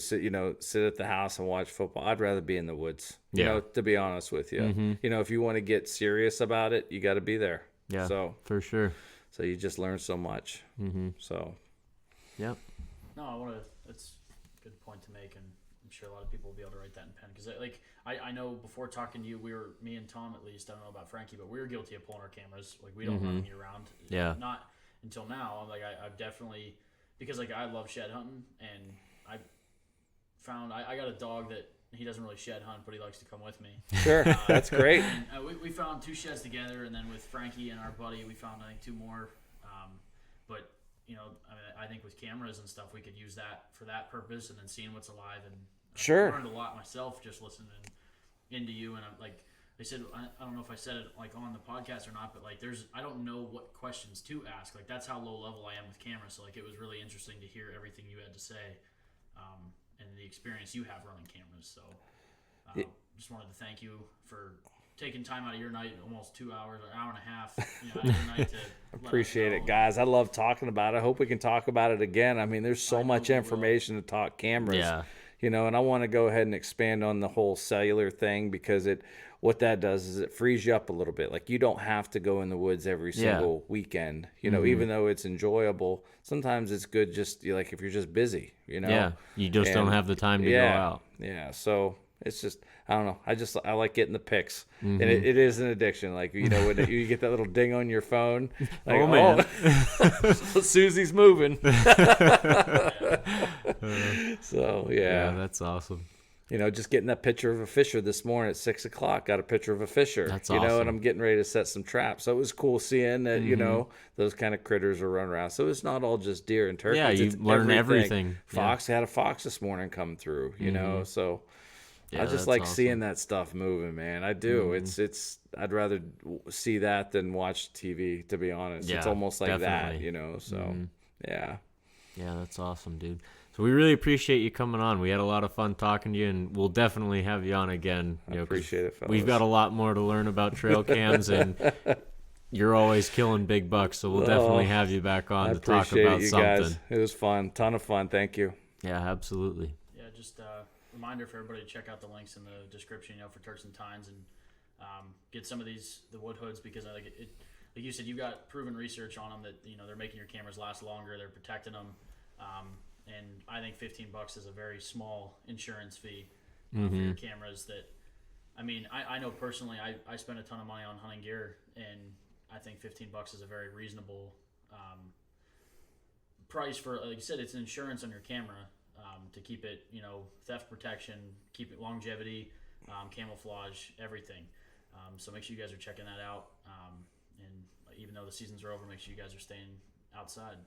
Speaker 4: Sit at the house and watch football? I'd rather be in the woods, you know, to be honest with you. You know, if you want to get serious about it, you got to be there.
Speaker 1: Yeah,
Speaker 4: So
Speaker 1: for sure.
Speaker 4: So you just learn so much. So.
Speaker 1: Yep.
Speaker 2: No, I want to. That's a good point to make, and I'm sure a lot of people will be able to write that in pen. Because I know before talking to you, me and Tom at least, I don't know about Frankie, but we were guilty of pulling our cameras. Like we don't run them year round.
Speaker 1: Yeah.
Speaker 2: Not until now. Like I've definitely, because like I love shed hunting, and I found I got a dog that he doesn't really shed hunt, but he likes to come with me.
Speaker 4: Sure, that's great.
Speaker 2: And, we found 2 sheds together, and then with Frankie and our buddy, we found I think 2 more. But you know, I think with cameras and stuff, we could use that for that purpose, and then seeing what's alive. And
Speaker 4: Sure,
Speaker 2: I learned a lot myself just listening into you. And I'm like, I said, I don't know if I said it like on the podcast or not, but like I don't know what questions to ask. Like that's how low level I am with cameras. So like it was really interesting to hear everything you had to say, and the experience you have running cameras. So just wanted to thank you for taking time out of your night, almost 2 hours, an hour and a half, out of your night to
Speaker 4: appreciate it, guys. I love talking about it. I hope we can talk about it again. I mean, there's so much information to talk cameras.
Speaker 1: Yeah.
Speaker 4: And I want to go ahead and expand on the whole cellular thing, because what that does is it frees you up a little bit. Like you don't have to go in the woods every single weekend. Even though it's enjoyable, sometimes it's good just like if you're just busy.
Speaker 1: Yeah, you just don't have the time to go out.
Speaker 4: Yeah, so it's just, I don't know. I like getting the pics, and it is an addiction. Like when you get that little ding on your phone, like,
Speaker 1: oh man,
Speaker 4: Susie's moving. So
Speaker 1: yeah, that's awesome.
Speaker 4: Just getting that picture of a fisher this morning at 6 o'clock. Got a picture of a fisher.
Speaker 1: That's awesome.
Speaker 4: And I'm getting ready to set some traps. So it was cool seeing that those kind of critters are running around. So it's not all just deer and turkeys.
Speaker 1: Yeah, you learn everything.
Speaker 4: Fox had a fox this morning come through. So.
Speaker 1: Yeah,
Speaker 4: I just like
Speaker 1: awesome.
Speaker 4: seeing that stuff moving, man. I do. It's I'd rather see that than watch TV, to be honest.
Speaker 1: Yeah,
Speaker 4: it's almost like
Speaker 1: definitely.
Speaker 4: that, So, yeah.
Speaker 1: Yeah, that's awesome, dude. So we really appreciate you coming on. We had a lot of fun talking to you, and we'll definitely have you on again.
Speaker 4: I appreciate it, fellas.
Speaker 1: We've got a lot more to learn about trail cams, and you're always killing big bucks, so we'll definitely have you back on to talk about
Speaker 4: you
Speaker 1: something.
Speaker 4: Guys. It was fun. Ton of fun. Thank you.
Speaker 1: Yeah, absolutely.
Speaker 2: Yeah, just reminder for everybody to check out the links in the description, for Turks and Tines, and get some of the wood hoods, because I like it. Like you said, you've got proven research on them that they're making your cameras last longer, they're protecting them, and I think $15 is a very small insurance fee for your cameras. That I know personally, I spend a ton of money on hunting gear, and I think $15 is a very reasonable price for, like you said, it's insurance on your camera. To keep it, theft protection, keep it longevity, camouflage, everything. So make sure you guys are checking that out. And even though the seasons are over, make sure you guys are staying outside.